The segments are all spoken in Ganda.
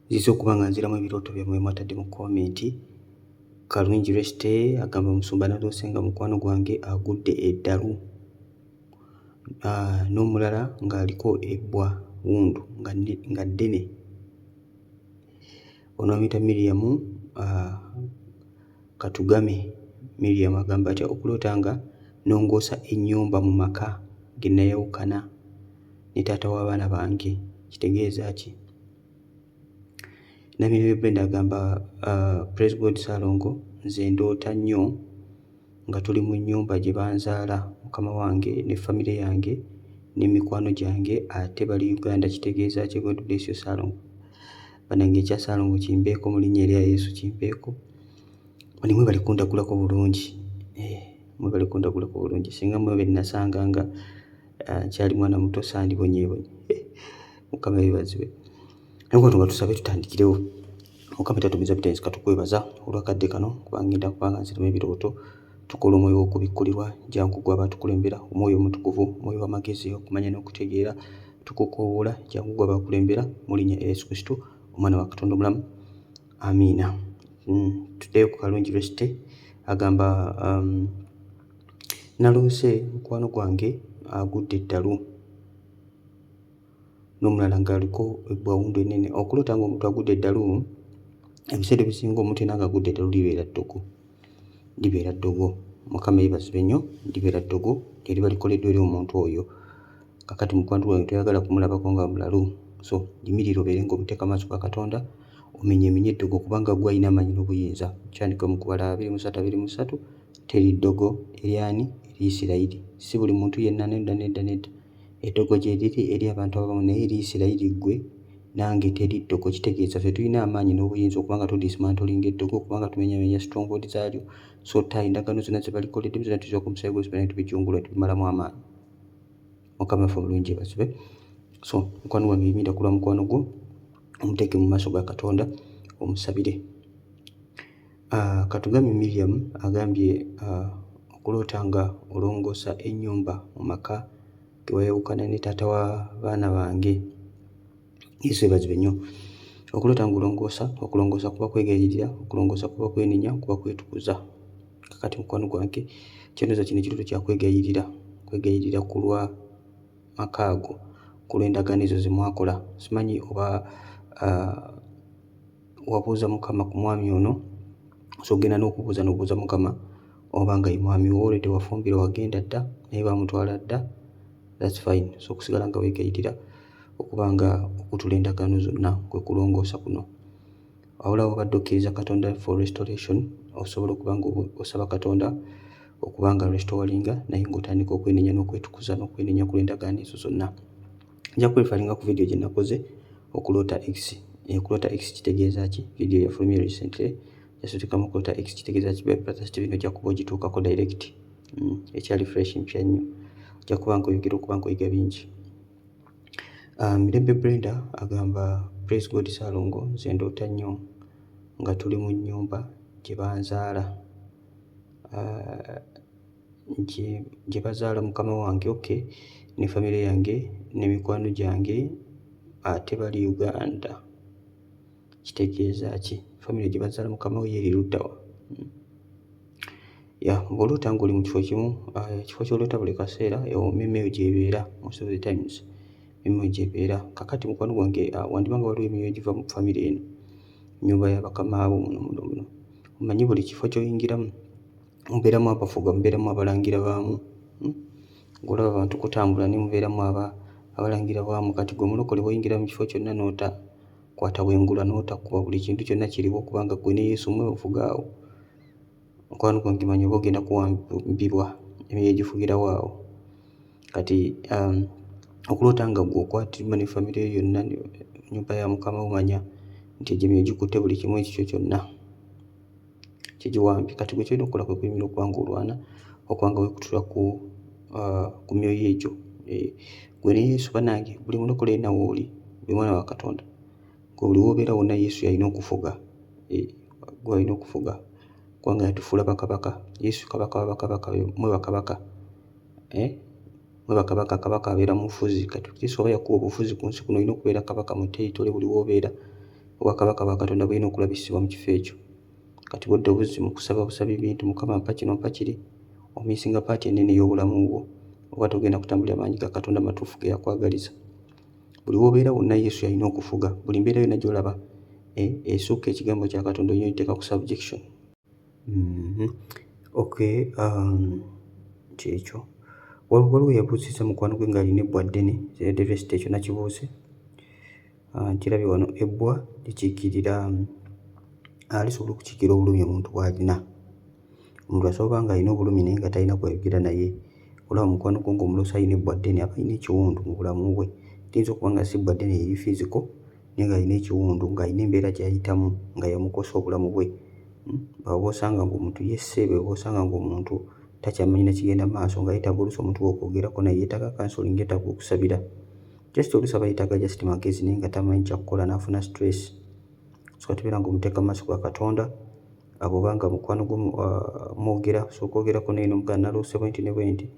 zize okuba nga nziramu ebirooto byammwe mwatadde mu komenti. Kalungi Resite agamba Musumba naloose nga mukwano gwange agudde eddalu, n'omulala ng'aliko ebbwa wundu nga ddene. Ono amuyita Miriam Katugame. Miriam agamba atya okuloota nga nongoosa ennyumba mu maka ge nayawukana ne taata w'abaana bange kitegeeza ki? Namirembe Brenda agamba Praise God Ssalongo, nze ndoota nnyo nga tuli mu nnyumba gye banzaala mukama wange ne famire yange ne mikwano gyange ate bali Uganda kitegeeza ki? God bless you Ssalongo. Banange ekya Ssalongo kimbeeko mu linnya erya Yesu kimbeeko. Bali mwe bali kundagulako bulungi. Mwe bali kundagulako bulungi. Singa mwe be nasanga nga kyali mwana muto sandibonyeebonye. Mukama yeebazibwe. Naye nga tusabe tutandikirewo. Mukama tatumiza bitenzi katukwebaza olwakadde kano kubanga ngenda kubanga nziramu ebirooto. Tukola omwoyo w'okubikkulirwa jangu gwe abatukulembera, omwoyo omutukuvu, omwoyo w'amagezi, okumanya n'okutegeera, tukukoowoola jangu gwe abakulembera mu linnya erya Yesu Kristo omwana wa Katonda omulamu. Amiina. Tuddeyo ku Kalungi Resite agamba naloose mukwano gwange agudde eddalu n'omulala ng'aliko ebbwawundu ennene. Okuloota ng'omuntu agudde eddalu, ebiseera ebisinga omuntu yenna ng'agudde eddalu libeera ddogo. Mukama yeebazibwe nnyo, libeera ddogo eriba likoleddwa eri omuntu oyo. Kakati mukwano gwange toyagala kumulabako nga mulalu, so yimirira obeere ng'obuteeka amaaso ga Katonda omenyeemenye eddogo kubanga gwe alina amaanyi n'obuyinza. Kyandika mu kubala 23:23 teri ddogo eryani? Eri Isirayiri. Si buli muntu yenna, nedda. Eddogo gye liri eri abantu abamu, naye eri Isirayiri ggwe nange teri ddogo. Kitegeeza ffe tulina amaanyi n'obuyinza okubanga tudismantolinga eddogo, kubanga tumenyamenya stronghold zaalyo. So endagaano zonna ze balikoledde zonna tuziwa ku musaayi gw'Yesu ne tubijjungula tubimalamu amaanyi. Mukama waffe omulungi yeebazibwe. So mukwano gwange yimirira ku lwa mukwano gwo omuteeke mu maaso ga Katonda omusabire. Katugambye Miriam agambye okuloota nga olongoosa ennyumba mu maka ge wayawukana ne taata w'abaana bange. Yesu yeebazibwe nnyo. Okuloota nga okulongoosa kuba kwegayirira, okulongoosa kuba kwenenya, kuba kwetukuza. Kakati mukwano gwange kyendooza kino ekirooto kya kwegayirira ku lwa maka ago, ku lw'endagaano ezo ze mwakola. Simanyi oba wabuuza Mukama ku mwami ono, so ogenda n'okubuuza Mukama oba nga ye mwami wo, olwo tewafumbira wagenda dda naye bamutwala dda, that's fine. So okusigala nga weegayirira okuba nga okutula endagaano zonna kwe kulongoosa kuno. Awolaawo obadde okkiriza Katonda for restoration, osobola okuba nga osaba Katonda okuba nga restoringa naye ng'otandika okwenenya n'okwetukuza n'okwenenya ku lw'endagaano ezo zonna. Nja kwefalinga ku vidiyo gye nakoze okuloota X. Okuloota X kitegeeza ki? Vidiyo yafulumye recently. Yasookamu okuloota X kitegeeza ki? Brother Stephen ojja kuba ogituukako direct. Ekyali fresh mpya nnyo. Ojja kuba nga oyogera okuba nga oyiga bingi. Mirembe Brenda agamba Praise God Ssalongo, nze ndoota nnyo nga tuli mu nnyumba gye banzaala gye bazaala mukama wange, okay, ne famire yange ne mikwano gyange ate bali Uganda. Kitegeeza ki? Famire gye bazaala mukama we eri ludda wa? Bw'oloota ng'oli mu kifo kimu, ekifo ky'oloota buli kaseera emmeeyo gy'ebeera most of the times. Emmeeyo gy'ebeera. Kakati mukwano gwange wandibanga waliwo emmeeyo egiva mu famire eno, nnyumba ya bakama abo muno. Omanyi buli kifo ky'oyingiramu mubeeramu abafuga, mubeeramu abalangira baamu. Ng'olaba abantu kutambula ne mubeeramu abalangira baamu. Kati gwe mulokole bw'oyingira mu kifo kyonna n'otakwata bwengula n'otakuba, buli kintu kyonna kiriwo kubanga gwe ne Yesu mmwe ofuga awo. Mukwano gwange manya oba ogenda kuwambibwa emmeeyo egifugirawo awo. Kati okuloota nga gwe okwatirwa ne famire yo yonna nnyumba ya mukama omanya nti egyo emmeeyo gikutte buli kimu ekikyo kyonna kigiwambye. Kati gwe kyolina okukola kwe kuyimira okuba nga olwana okuba nga weekutula ku myoyo egyo. Gwe ne Yesu bannange, buli mulokole yenna w'oli, buli mwana wa Katonda, gwe buli w'obeera wonna Yesu yalina okufuga. Gwe alina okufuga kubanga yatufuula bakabaka. Yesu kabaka w'abakabaka, mwe bakabaka. Mwe bakabaka, kabaka abeera mufuzi. Kati Yesu oba yakuwa obufuzi ku nsi kuno olina okubeera kabaka mu territory buli w'obeera. obwakabaka bwa Katonda bulina okulabisibwa mu kifo ekyo. Kati budde obuzzi mu kusaba ebintu, Mukama mpa kino mpa kiri, omisinga paati ennene y'obulamu bwo, oba togenda kutambulira maanyi ga Katonda matuufu ge yakwagaliza. Buli w'obeera wonna Yesu alina okufuga. Buli mbeera yonna gy'olaba esukka ekigambo kya Katonda olina ogiteeka ku subjection. Okay, kyekyo. Waliwo yabuuzizza mukwano gwe ng'alina ebbwa ddene, diversity ekyo nakibuuze. Kirabye wano ebbwa likiikirira lisobola okukiikirira obulumi omuntu bw'alina. Omuntu asobola nga alina obulumi naye nga talina kweyogera naye. Olaba mukwano gwo ng'omuloosa alina ebbwa ddene, aba alina ekiwundu mu bulamu bwe. Tiyinza okuba nga si bbwa ddene eri physical naye ng'alina ekiwundu, ng'alina embeera gy'ayitamu nga yamukosa obulamu bwe. Oba osanga ng'omuntu yesseebe, oba osanga ng'omuntu takyamanyina kigenda maaso nga yeetaaga oluusi omuntu w'okwogerako naye yeetaaga counselling, yeetaaga okusabira. Just oluusi aba yeetaaga just magezi naye nga tamanyi kyakukola n'afuna stress. So tubeera ng'omuteeka mu maaso ga Katonda. Bw'oba nga mukwano gwo mwogera, so okwogerako naye n'omugana naloose bwenti ne bwenti,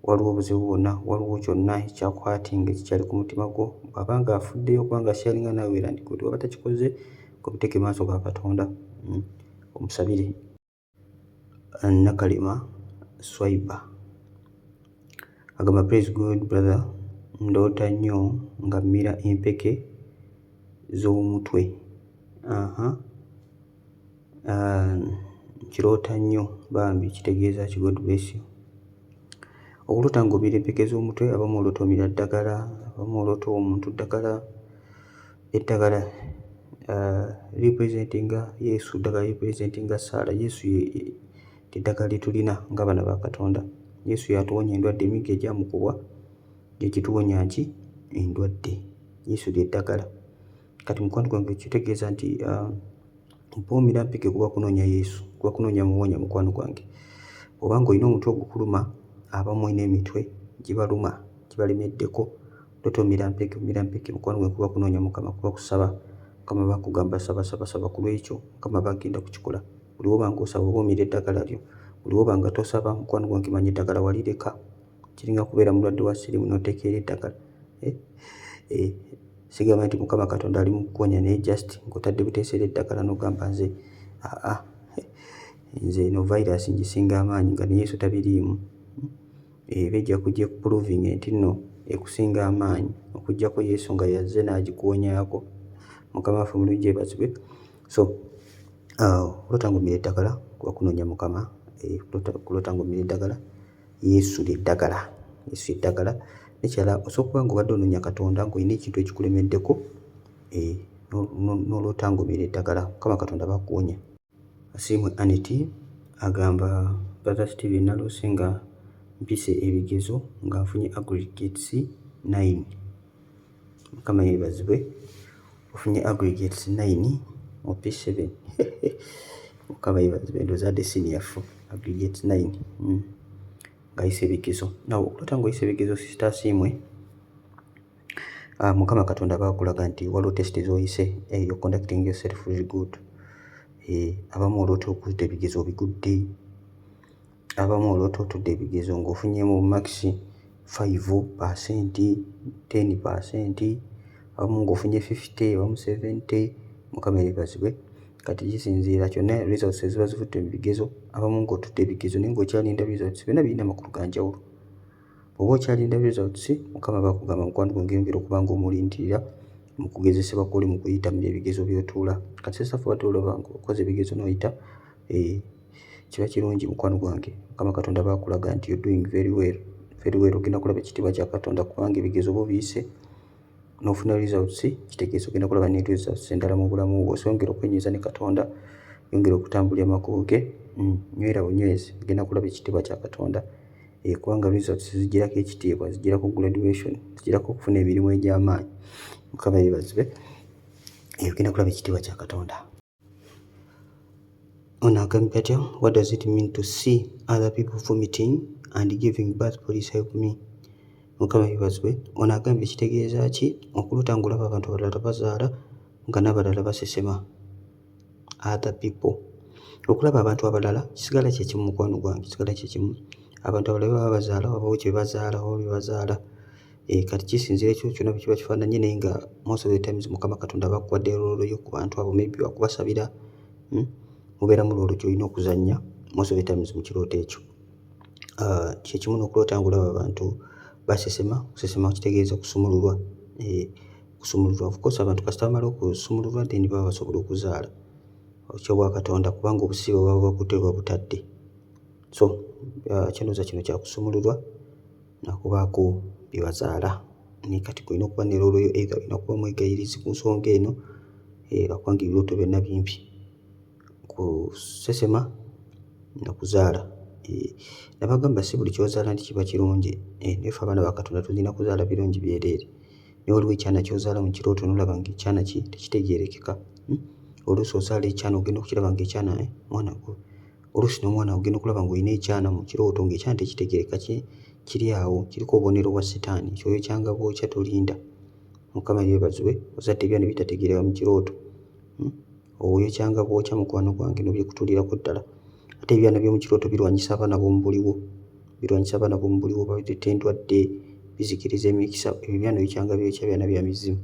waliwo obuzibu bwonna, waliwo kyonna ekyakwatinga ekikyali ku mutima gwo, bw'aba nga afuddeyo okuba nga sharinga naawe erandikudi waba takikoze, obuteeke mu maaso ga Katonda, omusabire. Nakalema Swaiba agamba praise God brother, ndoota nnyo nga mmira empeke z'omutwe. Kiroota nnyo bambi, kitegeeza ki? God bless you. Okuloota ng'omira empeke z'omutwe, abamu oloota omira ddagala, abamu oloota omuntu ddagala. Eddagala representinga Yesu, ddagala representinga Saala. Yesu eddagala lye tulina ng'abaana ba Katonda. Yesu yatuwonya endwadde, emigga egyamukubwa gyekituwonya nki? Endwadde. Yesu lye ddagala. Kati mukwano gwange kitegeeza nti mpa omira mpeke kuba kunoonya Yesu, kuba kunoonya muwonya mukwano gwange. Oba ng'olina omutwe ogukuluma, abamu olina emitwe gibaluma gibalemeddeko, loota omira mpeke mukwano gwange kuba kunoonya Mukama, kuba kusaba. Mukama bakugamba saba ku lw'ekyo, Mukama bagenda kukikola. Buli woba ng'osaba oba omira eddagala lyo, buli woba nga tosaba mukwano gwange manya eddagala walireka. Kiringa kubeera mulwadde wa siriimu n'oteeka era eddagala. Sigamba nti Mukama Katonda ali mu kuwonya naye just ng'otadde buteeso era eddagala n'ogamba nze eno virus ngisinga amaanyi nga ne Yesu tabiriimu. Bejja kujja proving nti nno ekusinga amaanyi okuggyako Yesu nga yazze n'agikuwonyaako. Mukama waffe mulungi yeebazibwe. So kuloota ng'omira eddagala kuba kunoonya Mukama. Kuloota ng'omira eddagala, Yesu lyeddagala. Yesu yeddagala. Nekyala osobola okuba ng'obadde onoonya Katonda ng'olina ekintu ekikulemeddeko, n'oloota ng'omira eddagala, Mukama Katonda bakuwonya. Asiimwe Aneti agamba brother Stephen, naloose nga mpise ebigezo nga nfunye aggregates 9. Mukama yeebazibwe. Ofunye aggregates 9 mu P7. Mukama yeebazibwe. Ndowooza adde senior 4, aggregates 9 ng'ayise ebigezo. Nawe okuloota ng'oyise ebigezo sister Asiimwe, Mukama Katonda bakulaga nti waliwo test z'oyise, you're conducting yourself really good. Abamu oloota okuzza ebigezo bigudde, abamu oloota otudde ebigezo ng'ofunyeemu max 5%, 10%, abamu ng'ofunye 50, abamu 70. Mukama yeebazibwe. Kati kisinziira kyonna results eziba zivudde mu bigezo, abamu ng'otudde ebigezo naye ng'okyalinda results. Byonna birina amakulu ga njawulo. Bw'oba okyalinda results, Mukama bakugamba mukwano gwange yongera okuba ng'omulindirira mu kugezesebwa kw'oli mu kuyita mu ebigezo by'otuula. Kati sisaffe wadde olaba ng'okoze ebigezo n'oyita, kiba kirungi mukwano gwange. Mukama Katonda bakulaga nti you're doing very well. Ogenda kulaba ekitiibwa kya Katonda kubanga ebigezo bo biyise n'ofuna results, kitegeeza ogenda kulaba ne results endala mu bulamu bwo. So yongera okwenyweza ne Katonda, yongera okutambulira amakubo ge, nywera bunywezi, ogenda kulaba ekitiibwa kya Katonda. Kubanga results zigirako ekitiibwa, zigirako graduation, zigirako okufuna emirimu egy'amaanyi. Mukama yeebazibwe. Ogenda kulaba ekitiibwa kya Katonda. Ono agambye atya, what does it mean to see other people vomiting and giving birth? Please help me. Mukama yeebazibwe. Ono agambye kitegeeza ki? Okuloota ng'olaba abantu abalala bazaala nga n'abalala basesema. Other people. Okulaba abantu abalala kisigala kye kimu mukwano gwange, kisigala kye kimu. Abantu abalala baba bazaala, wabawo kye bazaala, wabawo bye bazaala. kati kisinziira ekyo kyonna bwe kiba kifaananye naye nga most of the times Mukama Katonda aba akuwadde loolo yo ku bantu abo maybe wakubasabira mubeeramu loolo gy'olina okuzannya most of the times mu kirooto ekyo. Kyekimu n'okuloota ng'olaba abantu basesema. Kusesema kitegeeza kusumululwa. Kusumululwa of course abantu kasita bamala okusumululwa then baba basobola okuzaala okyo bwa Katonda kubanga obusiiba baba bakutte bwe butadde. So kyenooza kino kya kusumululwa nakubaako bye bazaala. Ne kati olina okuba ne loolo yo either olina kuba mwegayirizi ku nsonga eno lwakubanga ebirooto byonna bimpi. Kusesema na kuzaala. Nabagamba si buli ky'ozaala nti kiba kirungi. Naye ffe abaana ba Katonda tulina kuzaala birungi byereere. Naye waliwo ekyana ky'ozaala mu kirooto n'olaba ng'ekyana tekitegeerekeka. Oluusi ozaala ekyana ogenda okukiraba ng'ekyana mwana oluusi n'omwana ogenda okulaba ng'olina ekyana mu kirooto ng'ekyana tekitegeereka kiri awo kiriko obubonero bwa Setaani. Kyoyo kyanga bwokya tolinda. Mukama yeebazibwe ozadde ebyana bitategeereka mu kirooto. Oyo kyanga bwokya mukwano gwange n'obyekutuulirako ddala. Ate ebyana by'omu kirooto birwanyisa abaana b'omu buliwo. Birwanyisa abaana b'omu buliwo babireeta endwadde bizikiriza emikisa. Ebyo byana bikyanga byokya byana bya mizimu.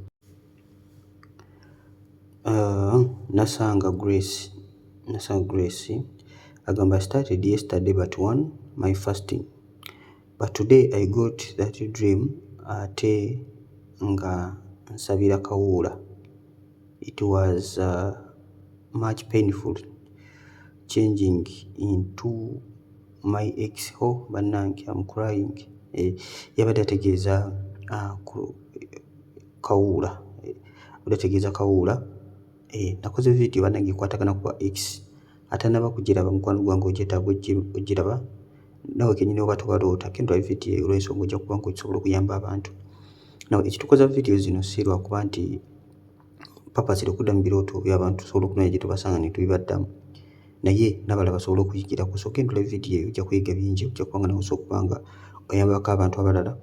Nasanga Grace agamba I started yesterday but one my fasting. But today I got that dream ate nga nsabira kawuula. It was much painful changing into my ex. Bannange I'm crying. Yabadde ategeeza kawuula. Ategeeza kawuula. Nakoze video bannange ekwatagana ku ex. Atanaba kugiraba mukwano gwange ogyetaaga ogiraba. Nawe kennyini oba tobaloota kendula video olw'ensonga ojja kuba ng'okisobola okuyamba abantu. Nawe ekitukoza video zino si lwakuba nti papasire okudda mu birooto by'abantu tusobola okunoonya gye tubasanga ne tubibaddamu. Naye n'abalala basobola okuyigirako. So kendula video eyo ojja kuyiga bingi. Ojja kubanga nawe osobola okubanga oyambako abantu abalala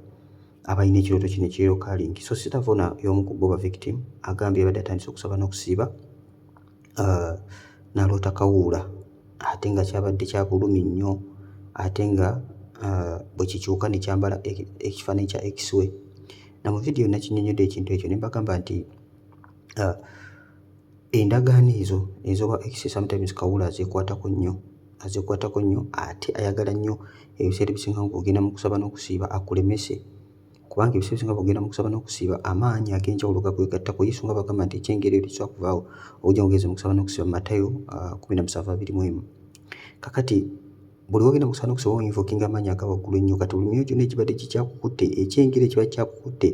abalina ekirooto kino ekyerokalingi. So Sister Vona y'omu ku bo ba victim agambye yabadde atandise okusaba n'okusiiba n'aloota kawuula ate nga kyabadde kya bulumi nnyo ate nga bwe kikyuka ne kyambala ekifaananyi kya ex we. Na mu video nakinnyonnyodde ekintu ekyo ne mbagamba nti endagaano ezo ez'oba ex sometimes kawuula azeekwatako nnyo ate ayagala nnyo ebiseera ebisinga ng'ogenda mu kusaba n'okusiiba akulemese. Kubanga ebiseera ebisinga bw'ogenda mu kusaba n'okusiiba amaanyi ag'enjawulo gakwegattako. Yesu nga bagamba nti ekyengeri eri kisobola kuvaawo ojja ng'ogeze mu kusaba n'okusiiba Matayo 17:21. Kakati buli wogenda mu kusaba n'okusiiba oyinvokinga amaanyi agawaggulu ennyo. Kati buli myoyo gyonna egibadde kikyakukutte ekyengeri ekiba kyakukutte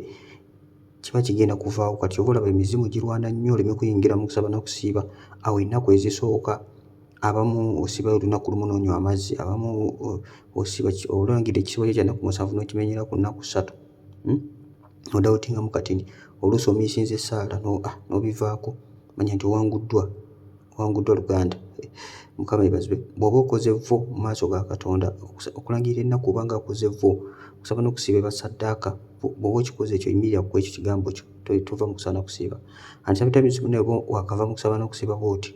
kiba kigenda kuvaawo. Kati oba olaba emizimu girwana nnyo oleme kuyingira mu kusaba n'okusiiba. Awo ennaku ezisooka abamu osiibayo olunaku lumu n'onywa amazzi, abamu osiiba olangidde ekisibo kyo kya nnaku 7 n'okimenyera ku nnaku 3. Odawutingamu kati oluusi omiisinza essaala n'obivaako manya nti owanguddwa Luganda. Mukama yeebazibwe. Bw'oba okoze vvo mu maaso ga Katonda okulangirira ennaku obanga akoze vvo kusaba n'okusiiba eba ssaddaaka. Bw'oba okikoze ekyo yimirira ku ekyo kigambo kyo tova mu kusaba n'okusiiba. And sometimes naye wakava mu kusaba n'okusiiba bw'oti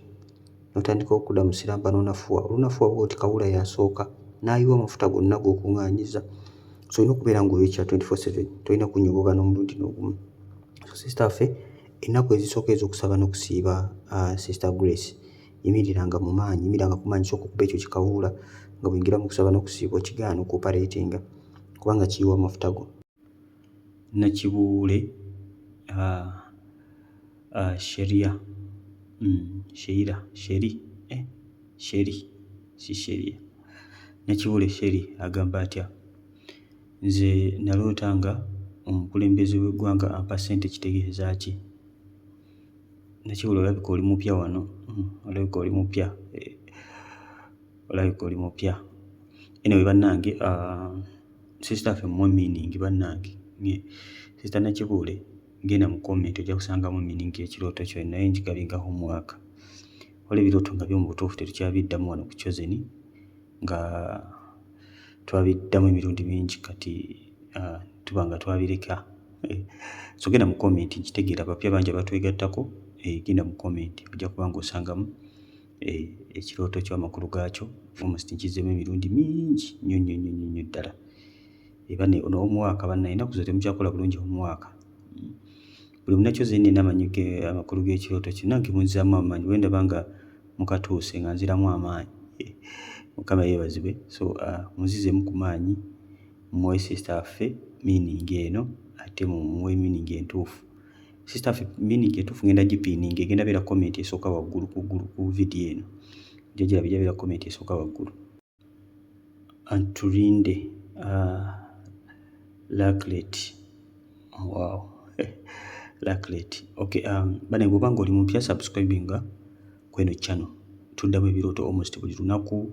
n'otandika okudda mu siramba n'onafuwa. Olunafuwa bw'oti kawuula yasooka n'ayiwa amafuta gonna g'okuŋŋaanyiza. So olina okubeera ng'oyokya 24/7 tolina kunnyogoga n'omulundi n'ogumu. So sister ffe ennaku ezisooka ez'okusaba n'okusiiba Sister Grace yimiriranga mu maanyi, yimiriranga ku maanyi sooka okuba ekyo kikawuula nga bw'oyingira mu kusaba n'okusiiba okigaana okuoperatinga kubanga kiyiwa amafuta go. Nakibuule Sheria Nakibuule Sheri agamba atya: nze naloota nga omukulembeze w'eggwanga ampa ssente kitegeeza ki? Nakibuule olabika oli mupya wano. Olabika oli mupya. Anyway bannange sister ffe mmwe meaning bannange. Sister Nakibuule genda mu comment ojja kusangamu meaning y'ekirooto kyo naye njigabinga homework. Waliwo ebirooto nga by'omu butuufu tetukyabiddamu wano ku Chosen nga twabiddamu emirundi mingi kati tuba nga twabireka. So genda mu comment nkitegeera abapya bangi abatwegattako. Genda mu comment ojja kuba ng'osangamu ekirooto kyo amakulu gaakyo almost nkizeemu emirundi mingi nnyo ddala. bane ono omwaka bannayina kuzo temukyakola bulungi omwaka. Buli munakyoze nina amanyi amakulu g'ekirooto kino nkimunzaamu amaanyi wenda banga mukatuuse nga nziramu amaanyi. Mukama yeebazibwe. So munzizemu ku maanyi muwe sister affe meaning eno ate muwe meaning entuufu. Sister affe meaning entuufu ngenda gipiininga egenda beera comment esooka waggulu ku video eno. Jjajjala bijja beera comment esooka waggulu. Antulinde Laclet. Wow. Laclet. Okay, bane bw'obanga oli mupya subscribinga kweno channel. Tuddamu ebirooto almost buli lunaku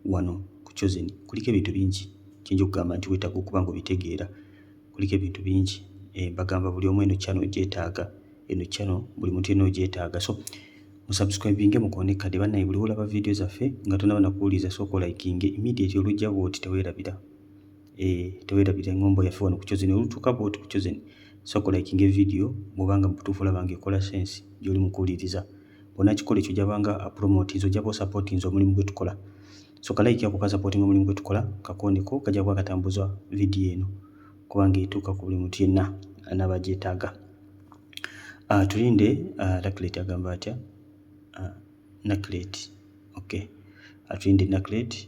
wano ku Chosen. Kuliko ebintu bingi kyenja okugamba nti weetaaga okuba ng'obitegeera. Kuliko ebintu bingi bagamba buli omu eno channel gyetaaga. Eno channel buli muntu yenna ogyetaaga. So musubscribinge mukoone kade bannaye buli olaba video zaffe nga tonaba nakuwuliza sooka olikinge immediately olujja bw'oti teweerabira. Teweerabira engombo yaffe wano ku Chosen. Olutuuka bw'oti ku Chosen sooka olikinge video bw'obanga mu butuufu olaba ng'ekola sense gy'oli mu kuwuliriza. Bonna kikola ekyo gy'abanga promotinze ojja kuba supportinze omulimu gwe tukola. Sooka like ako ka supporting omulimu gwe tukola kakooneko kajja kuba katambuza video eno kubanga etuuka ku buli muntu yenna anaaba gyetaaga. Tulinde Laclet agamba atya? Laclet. Okay. Tulinde Laclet.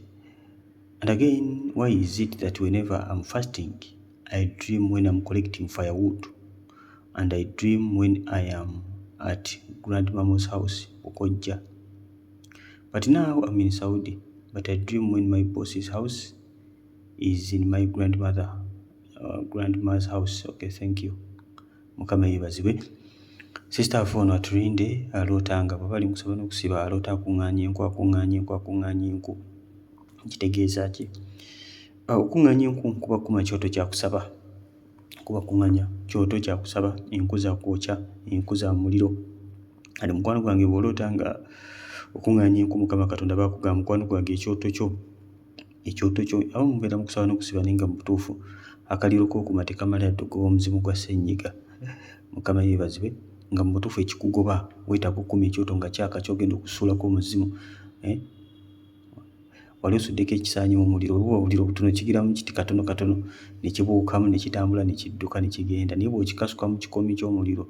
And again, why is it that whenever I'm fasting, I dream when I'm collecting firewood, and I dream when I am at grandmama's house, Okoja. But now I'm in Saudi, but I dream when my boss's house is in my grandma's house. Okay, thank you. Mukama yeebazibwe. Sister afono atulinde alootanga bwe bali mukusaba n'okusiba aloota akuŋŋaanya enku. Kitegeeza ki? Okuŋŋaanya enku kuba kuma kyoto kya kusaba. Kuba kuŋŋaanya kyoto kya kusaba, enku za kwokya, enku za muliro. Ate mukwano gwange bw'oloota nga okuŋŋaanya enku Mukama Katonda baakugamba mukwano gwange ekyoto kyo abamu mubeera mu kusaba n'okusiba naye nga mu butuufu akaliro k'okuma tekamala yadde okugoba omuzimu gwa ssenyiga. Mukama yeebazibwe. Nga mu butuufu ekikugoba weetaaga okukuma ekyoto nga kyaka kyogenda okusuulako omuzimu. Wali osuddeko ekisaanyi mu muliro oba obuliro butono kigiramu kiti katono ne kibuukamu ne kitambula ne kidduka ne kigenda naye bw'okikasuka mu kikomi ky'omuliro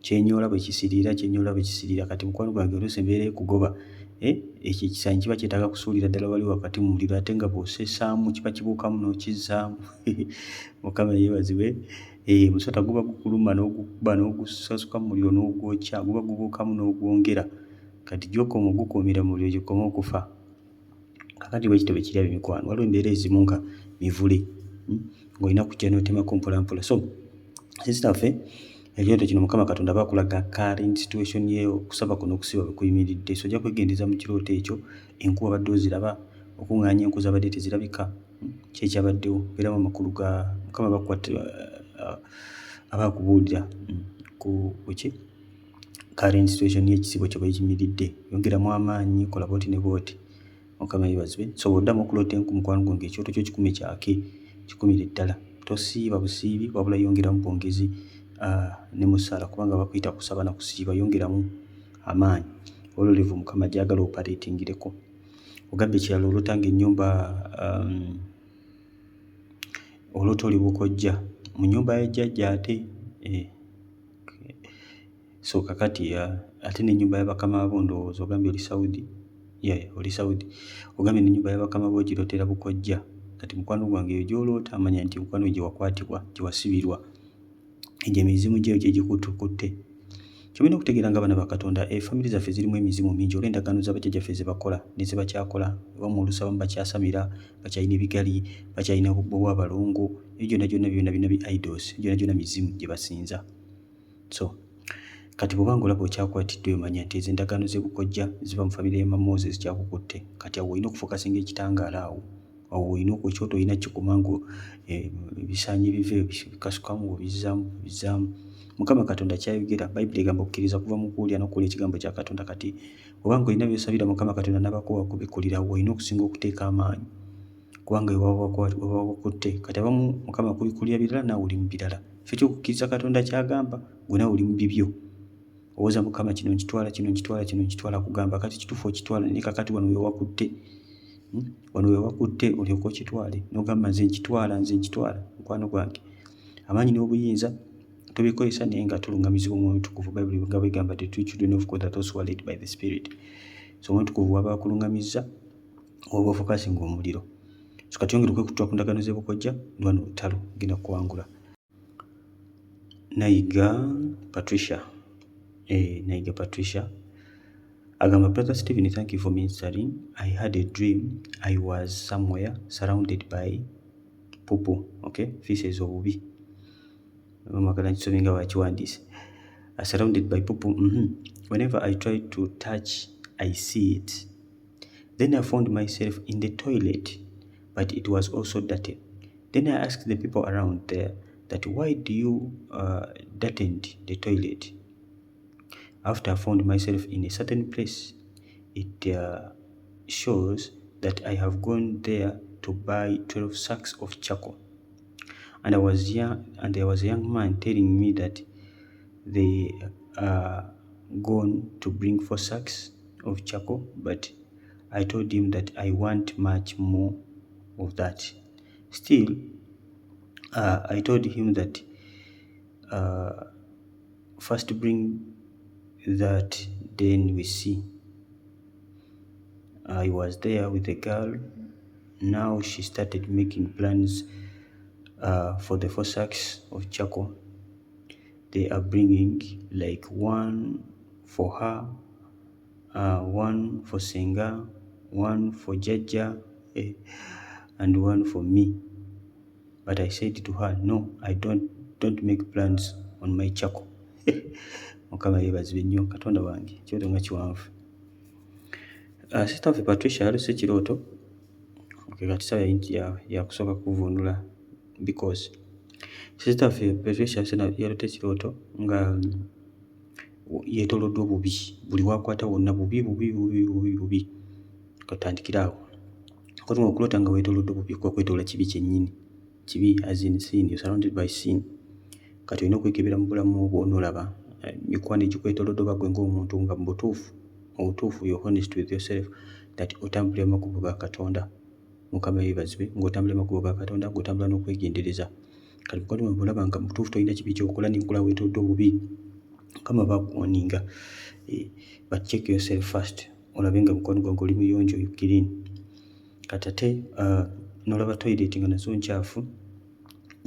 kyenyoola bwe kisiriira kati mukwano gwange oluusi embeera ekugoba ekyo ekisaanyi kiba kyetaaga kusuulira ddala wali wakati mu muliro ate nga bw'osesaamu kiba kibuukamu n'okizzaamu. Mukama yeebazibwe. Musota guba gukuluma n'ogukuba n'ogusasuka mu muliro n'ogwokya guba gubuukamu n'ogwongera kati gy'okoma ogukuumira mu muliro gy'okoma okufa. Kakati bwe kityo bwe kiri ab'emikwano waliwo embeera ezimu nga mivule ng'olina kujja n'otemako mpolampola. So sister ffe ekyoto kino Mukama Katonda baakulaga current situation ye okusaba kuno okusiba bwe kuyimiridde. So ojja kwegendereza mu kirooto ekyo enku wabadde oziraba okuŋŋaanya enku zabadde tezirabika kyekyabaddewo beeramu amakulu ga Mukama bakukwata abaakubuulira ku ki current situation y'ekisibo kye bwe kiyimiridde. Yongeramu amaanyi kola booti ne booti. Mukama yeebazibwe. So bw'oddamu okuloota enku mukwano gwange ekyoto kyo kikume kyake kikumire ddala tosiiba busiibi wabula yongeramu bwongezi ne musaala kubanga bakuyita kusaba na kusiiba yongeramu amaanyi olwolevu Mukama gyagala operatingireko. Ogambye ekirala oloota ng'ennyumba oloota oli Bukojja mu nnyumba ya jjajja ate so kakati ate n'ennyumba y'abakama bo ndowooza ogambye oli Saudi. Oli Saudi. Ogambye n'ennyumba y'abakama bo girootera Bukojja. Kati mukwano gwange eyo gy'oloota amanya nti mukwano gye wakwatibwa gye wasibirwa egyo emizimu gyeyo gye gikutukutte. Kyolina okutegeera nga abaana ba Katonda family zaffe zirimu emizimu mingi olw'endagaano z'abajjajjaffe ze bakola ne ze bakyakola oba mu olusabamu bakyasamira bakyalina ebigali bakyalina obubbo bw'abalongo ebyo byonna bi idols byonna mizimu gye basinza. So kati bw'obanga olaba okyakwatiddwe omanya nti endagaano z'Ebukojja ziva mu famire ya Mamooze zikyakukutte. Kati awo olina okufokasinga ekitangaala awo olina ekyoto olina kikumangu ebisaanyi bive bikasukamu obizzaamu. Mukama Katonda kyayogera Bayibuli egamba okukkiriza kuva mu kuwulira n'okuwulira ekigambo kya Katonda. Kati obanga olina by'osabira Mukama Katonda n'abakuwa kubikulira olina okusinga okuteeka amaanyi kubanga waba wakutte. Kati abamu Mukama kubikulira birala naawe oli mu birala. Ffe ky'okukkiriza Katonda ky'agamba gwe naawe oli mu bibyo. Owooza Mukama kino nkitwala kugamba kati kituufu okitwala naye kakati wano we wakutte wano we wakutte olyoka okitwale n'ogamba nze nkitwala mukwano gwange. Amaanyi n'obuyinza tubikozesa naye nga tulungamizibwa Omwoyo Mutukuvu. Bayibuli nga bwegamba the true children of God are those who are led by the Spirit. So Omwoyo Mutukuvu waba akulungamizza oba ofokasinga omuliro. So kati yongera okwekutula ku ndagaano z'ebukojja lwano olutalo genda kuwangula. Nayiga Patricia agamba, Brother Stephen, thank you for ministering. I had a dream I was somewhere surrounded by poo, okay, feces obubi. Surrounded by poo. Whenever I try to touch, I see it. Then I found myself in the toilet, but it was also dirty. Then I asked the people around there that why do you dirten the toilet? After I found myself in a certain place, it shows that I have gone there to buy 12 sacks of charcoal. And there was a young man telling me that they are gone to bring 4 sacks of charcoal, but I told him that I want much more of that. Still, I told him that first bring that, then we see. I was there with a girl. Now she started making plans for the 4 sacks of charcoal. They are bringing like 1 for her, 1 for Senga, 1 for Jaja, and 1 for me. But I said to her, no, I don't make plans on my charcoal. Mukama yeebazibwe nnyo Katonda wange, ekyoto nga kiwanvu. Sister of Patricia yalose ekirooto. Okay, kati sawa yakusooka kuvunula because Sister of Patricia yalote ekirooto nga yeetooloddwa obubi, buli wakwata wonna bubi. Katandikira awo. Kati okulota nga weetooloddwa obubi kwa kwetoola kibi kyennyini. Kibi as in sin, you're surrounded by sin. Kati olina okwekebera mu bulamu obwo n'olaba mikwano egikwetoolodde oba gwe ng'omuntu nga mu butuufu you're honest with yourself that otambulira mu makubo ga Katonda. Mukama yeebazibwe ng'otambulira mu makubo ga Katonda, ng'otambula n'okwegendereza. Kati mukwano gwange olaba nga mutuufu tolina kibi ky'okola n'enkola weetoolodde obubi, Mukama bakuwoninga. But check yourself first, olabe nga mukwano gwange oli muyonjo, clean. Kati ate n'olaba toilet nga nazo nkyafu,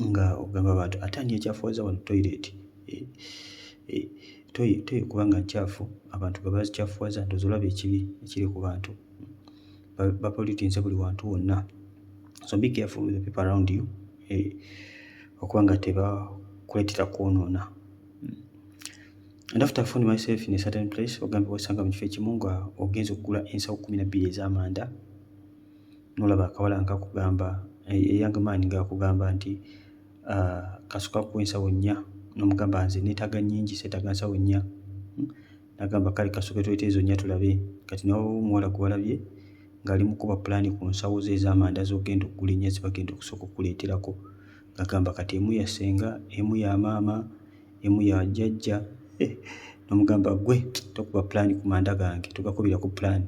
nga ogamba abantu ate ani ekyafuwaza wano toilet. Toyi kubanga nkyafu abantu nga bazikyafuwaza, ndowooza olaba ekibi ekiri ku bantu. Bapolitinze buli wantu wonna. So be careful with the people around you, okubanga tebakuleetera kwonoona. And after I found myself in a certain place, ogambe wasanga mu kifo ekimu nga ogenza okugula ensawo 12 ez'amanda, n'olaba akawala nga kakugamba, young man nga akugamba nti kasuka ku ensawo 4, n'omugamba nze neetaaga nnyingi, seetaaga nsawo 4. N'agamba kale kasuke tuleete ezo 4 tulabe. Kati nawe omuwala gwe walabye ng'ali mu kuba pulaani ku nsawo ze ez'amanda z'ogenda okugula 4 zibagenda okusooka okukuleeterako. Ng'agamba kati emu ya Senga, emu ya maama, emu ya jjajja. N'omugamba gwe tokuba pulaani ku manda gange, tugakubira ku pulaani.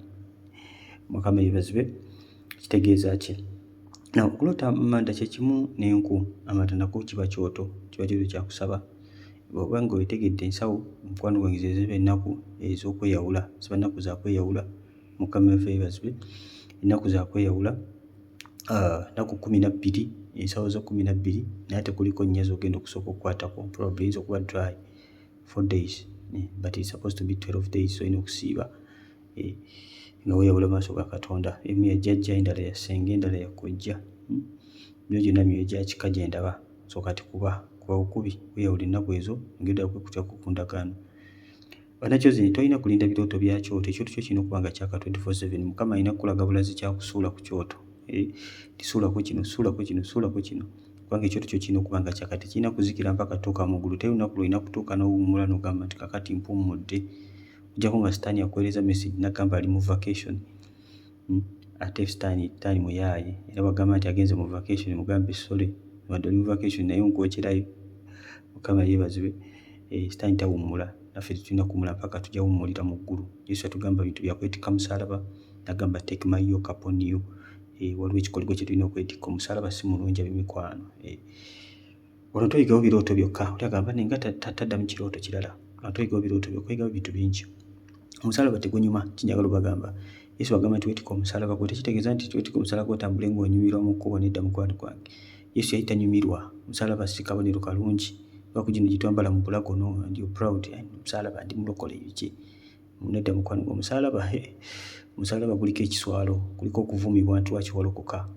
Mukama yeebazibwe. Kitegeeza ki? Now okulota amanda kye kimu n'enku. Amanda nako kiba kyoto kyakusaba. Bw'oba nga weetegedde ensawo mukwano gwange ze ziba ennaku ez'okweyawula, ziba nnaku za kweyawula. Mukama waffe yeebazibwe. Ennaku za kweyawula, nnaku 12, ensawo zo 12, naye ate kuliko 4 z'ogenda okusooka okukwatako. Probably eyinza okuba dry 4 days, but it's supposed to be 12 days, so olina okusiiba nga weeyawula maaso ga Katonda. Emu ya jjajja, endala ya Senga, endala ya kojja. Byo gyonna myoyo gya kika gye ndaba. So kati kuba bukubi weeyawula ennaku ezo ng'edda okwekutyako ku ndagaano. Bannakyozi tolina kulinda birooto bya kyoto. Ekyoto kyo kirina okuba nga kyaka 24/7. Mukama alina kukulaga bulazi kyakusuula ku kyoto. Tisuulako kino, suulako kino. Kubanga ekyoto kyo kirina okuba nga kyaka, tekirina kuzikira mpaka tuuka mu ggulu. Teri lunaku lw'olina kutuuka n'owummula n'ogamba nti kakati mpummudde. Ojjako nga Sitaani yakuweereza message n'agamba ali mu vacation. Ate Sitaani muyaaye. Era bagamba nti agenze mu vacation, mugambe sole. Wadde oli mu vacation naye onkwekerayo. Mukama yeebazibwe. Sitaani tawummula. Naffe tulina kuwummula mpaka tujja wummulira mu ggulu. Yesu yatugamba bintu bya kwetikka musaalaba. N'agamba take my yoke upon you. waliwo ekikoligo kye tulina okwetikka. Omusaalaba si mulungi ab'emikwano. Wano toyigawo birooto byokka. Oli agamba nenga taddamu kirooto kirala. Wano toyigawo birooto byokka, oyigawo bintu bingi. Omusaalaba tegunyuma, kinjagala obagamba. Yesu agamba nti weetikka omusaalaba gwe, tekitegeeza nti weetikka omusaalaba otambule ng'onyumirwa mu kkubo. Nedda mukwano gwange. Yesu yali tanyumirwa. Omusaalaba si kabonero kalungi. Lwaki gino gye twambala mu bulago and you're proud. Omusaalaba ndi mulokole biki? Nedda mukwano gwa omusaalaba. Omusaalaba guliko ekiswalo, kuliko okuvumibwa nti lwaki walokoka.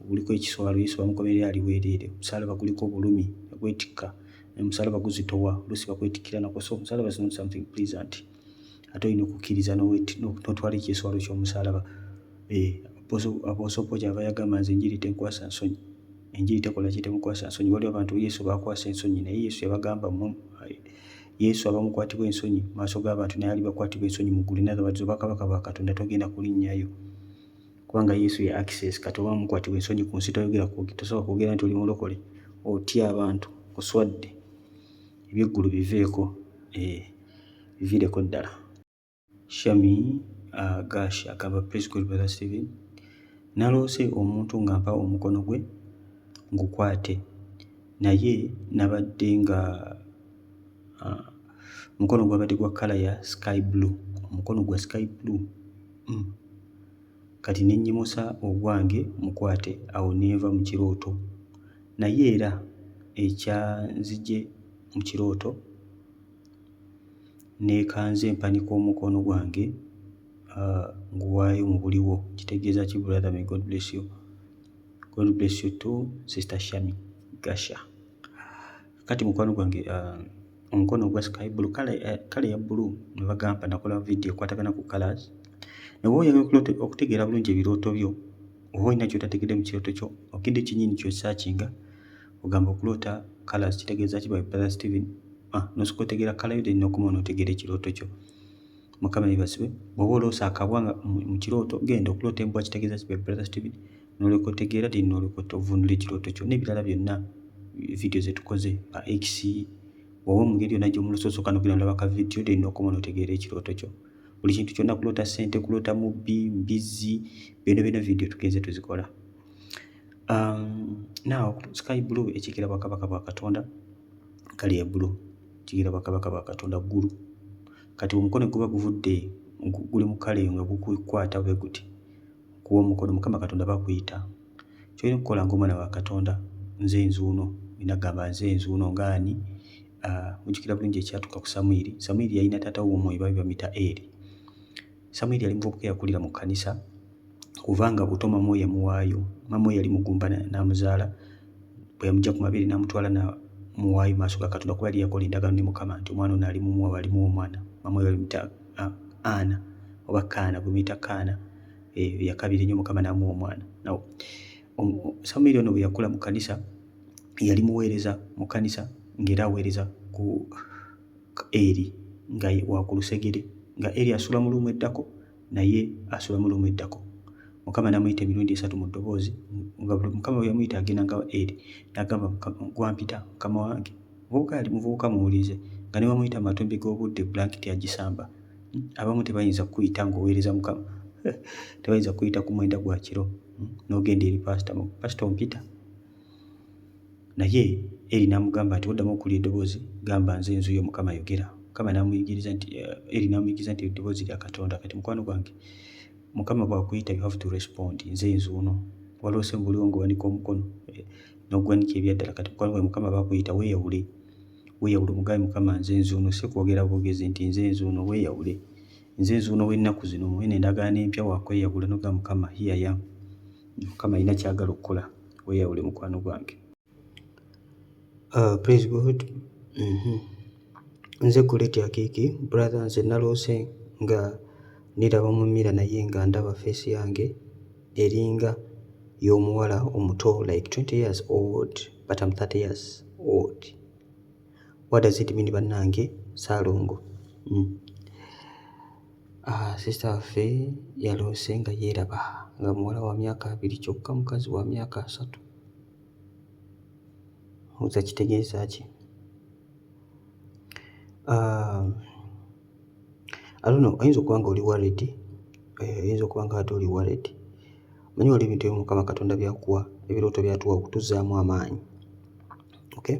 Guliko ekiswalo, Yesu bamukomerera ali bwereere. Omusaalaba guliko obulumi, gwetikka. Omusaalaba guzitowa, oluusi bakwetikkira nako. So omusaalaba is not something pleasant. Ate olina okukkiriza n'otwala ekiswalo ky'omusaalaba. Apostle Paul kyava yagamba nze enjiri tenkwasa nsonyi. Enjiri tekola ki? Temukwasa nsonyi. Waliwo abantu Yesu bakwasa ensonyi, naye Yesu yabagamba Yesu abamukwatibwa ensonyi mu maaso g'abantu, naye alibakwatibwa ensonyi mu ggulu. In other words, obwakabaka bwa Katonda togenda kulinnyayo, kubanga Yesu ye access. Kati oba mukwatibwa ensonyi ku nsi tosobola kwogera nti oli mulokole, otya abantu, oswadde. Eby'eggulu biveeko, biviireko ddala. Shami Gashi agamba praise God brother Stephen. Naloose omuntu ng'ampa omukono gwe ngukwate, naye nabadde nga omukono gwabadde gwa kala ya sky blue. Omukono gwa sky blue. Kati ne nnyimusa ogwange mukwate, awo neeva mu kirooto. Naye era ekyanzije mu kirooto neekanze empanika omukono gwange nguwaayo mu buliwo. Kitegeeza ki brother? May God bless you. God bless you too, Sister Shami Gasha. Kati mukwano gwange omukono gwa sky blue, kala ya blue ne bagamba, nakola video ekwatagana ku colors. Nawe oyagala okutegeera bulungi ebirooto byo, oba olina kyotategedde mu kirooto kyo, okidde kinyini kyosaakinga, ogamba okuloota colors. Kitegeeza ki by brother Stephen? Nosooka otegeera kala yo then n'okoma n'otegeera ekirooto kyo. Mukama yeebazibwe. Bw'oba oloosa akabwa mu kirooto, genda okuloota embwa. Kitegeeza ki by brother Stephen? N'olyoka otegeera then n'olyoka ovundula ekirooto kyo. N'ebirala byonna video ze tukoze ba X, bw'oba mu ngeri yonna gy'omusooka n'ogenda n'olaba ka video then n'okoma n'otegeera ekirooto kyo. Buli kintu kyonna, kuloota ssente, kuloota mubbi, mbizzi, byonna video tugenze tuzikola. Now sky blue ekikira bwakabaka bwa Katonda, kale ya blue kigira bwakabaka bwa Katonda ggulu. Kati omukono guba guvudde guli mu kale nga gukukwata bwe guti, kuwa omukono Mukama Katonda bakuyita. Kyolina okukola ng'omwana wa Katonda, nze nzuuno, binagamba nze nzuuno ngaani. Mujjukira bulungi ekyatuuka ku Samwiri. Samwiri yalina taata w'omwoyo babi bamuyita Eri. Samwiri yali muvubuka eyakulira mu kkanisa, kubanga buto mama we yamuwaayo. Mama we yali mugumba n'amuzaala, bwe yamugya ku mabeere n'amutwala n'amuwaayo maaso ga Katonda, kuba yali yakola endagaano ne Mukama nti omwana ono alimuwa, alimuwa omwana. Mama we balimuyita Ana oba Kaana, bwe muyita Kaana. Yakabira ennyo Mukama n'amuwa omwana. Samwiri ono bwe yakula mu kkanisa, yali muweereza mu kkanisa ng'era aweereza ku Eri nga wa ku lusegere, nga Eri asula mu lumu eddako, naye asula mu lumu eddako. Mukama n'amuyita emirundi 3 mu ddoboozi, nga Mukama bwe yamuyita agenda nga Eri n'agamba gwampita Mukama wange. Muvubuka muwulize, nga ne bamuyita matumbi g'obudde blanketi agisamba. Abamu tebayinza kuyita ng'oweereza Mukama, tebayinza kuyita ku mwenda gwa kiro n'ogenda eri pasita ompita. Naye Eri n'amugamba nti oddamu okuwulira eddoboozi, gamba nze nzuuyo Mukama ayogera. Mukama n'amuyigiriza nti Eri n'amuyigiriza nti eddoboozi lya Katonda. Kati mukwano gwange, Mukama bw'akuyita you have to respond. Nze nzuuno, waloose mu buliwo ng'owanika omukono n'ogwanika ebyaddala. Kati mukwano gwange, Mukama bw'akuyita weeyawule, omugabe Mukama nze nzuuno, si kwogera bwogezi nti nze nzuuno. Weeyawule, nze nzuuno w'ennaku zino, muwe n'endagaano empya wakweyawula n'ogamba Mukama here I am. Mukama alina kyagala okukola, weeyawule mukwano gwange. Praise God. Nze Kuleti Akiki brother, nze naloose nga niraba mu mmira naye nga ndaba face yange eringa y'omuwala omuto, like 20 years old but I'm 30 years old. What does it mean bannange? Saalongo. Sister waffe yaloose nga yeeraba nga muwala wa myaka 2 kyokka, mukazi wa myaka 3. Oza kitegeeza ki? I don't know, oyinza okuba nga oli worried, oyinza okuba nga ate oli worried. manyi waliwo ebintu ebimu Mukama Katonda byakuwa, ebirooto byatuwa okutuzaamu amaanyi, okay?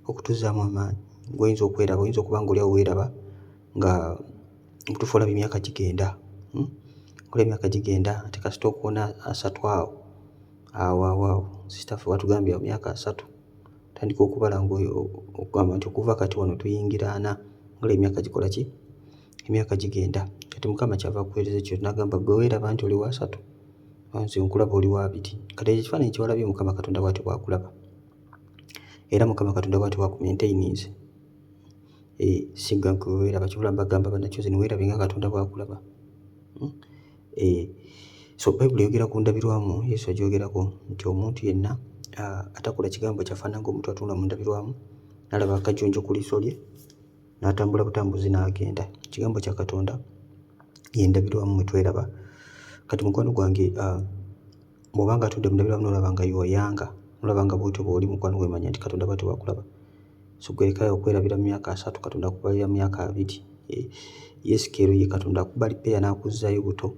Okutuzaamu amaanyi g'oyinza okweraba, oyinza okuba nga oli awo weeraba nga mutuufu olaba emyaka gigenda, olaba emyaka gigenda ate kasita okuwona 3 awo sitaffe watugambye myaka 3 tandika okubala okugamba nti okuva kati wano tuyingira 4, olaba emyaka gikola ki? Emyaka gigenda. Kati Mukama kyava akuweereza ekyo n'agamba gwe weeraba nti oli wa 3, nze nkulaba oli wa 2. Kati ekifaananyi kyewalabye Mukama Katonda bw'atyo bw'akulaba, era Mukama Katonda bw'atyo bw'akumaintaininze. Sigga gwe weeraba, kibula mbagamba bannakyozi niweerabe nga Katonda bw'akulaba. So Bayibuli eyogera ku ndabirwamu, Yesu agyogerako nti omuntu yenna atakola kigambo kyafaanana ng'omuntu atunula mu ndabirwamu n'alaba akajjonjo ku liiso lye n'atambula butambuzi n'agenda. Kigambo kya Katonda ye ndabirwamu mwe tweraba. Kati mukwano gwange bw'obanga atudde mu ndabirwamu n'olaba nga yoyanga, n'olaba nga bw'otyo bw'oli mukwano gwe manya nti Katonda bw'atyo bw'akulaba. So gwe lekayo okwerabira mu myaka 3, Katonda akubalira mu myaka 2. Yesu keero ye Katonda akuba lipeya n'akuzzaayo buto.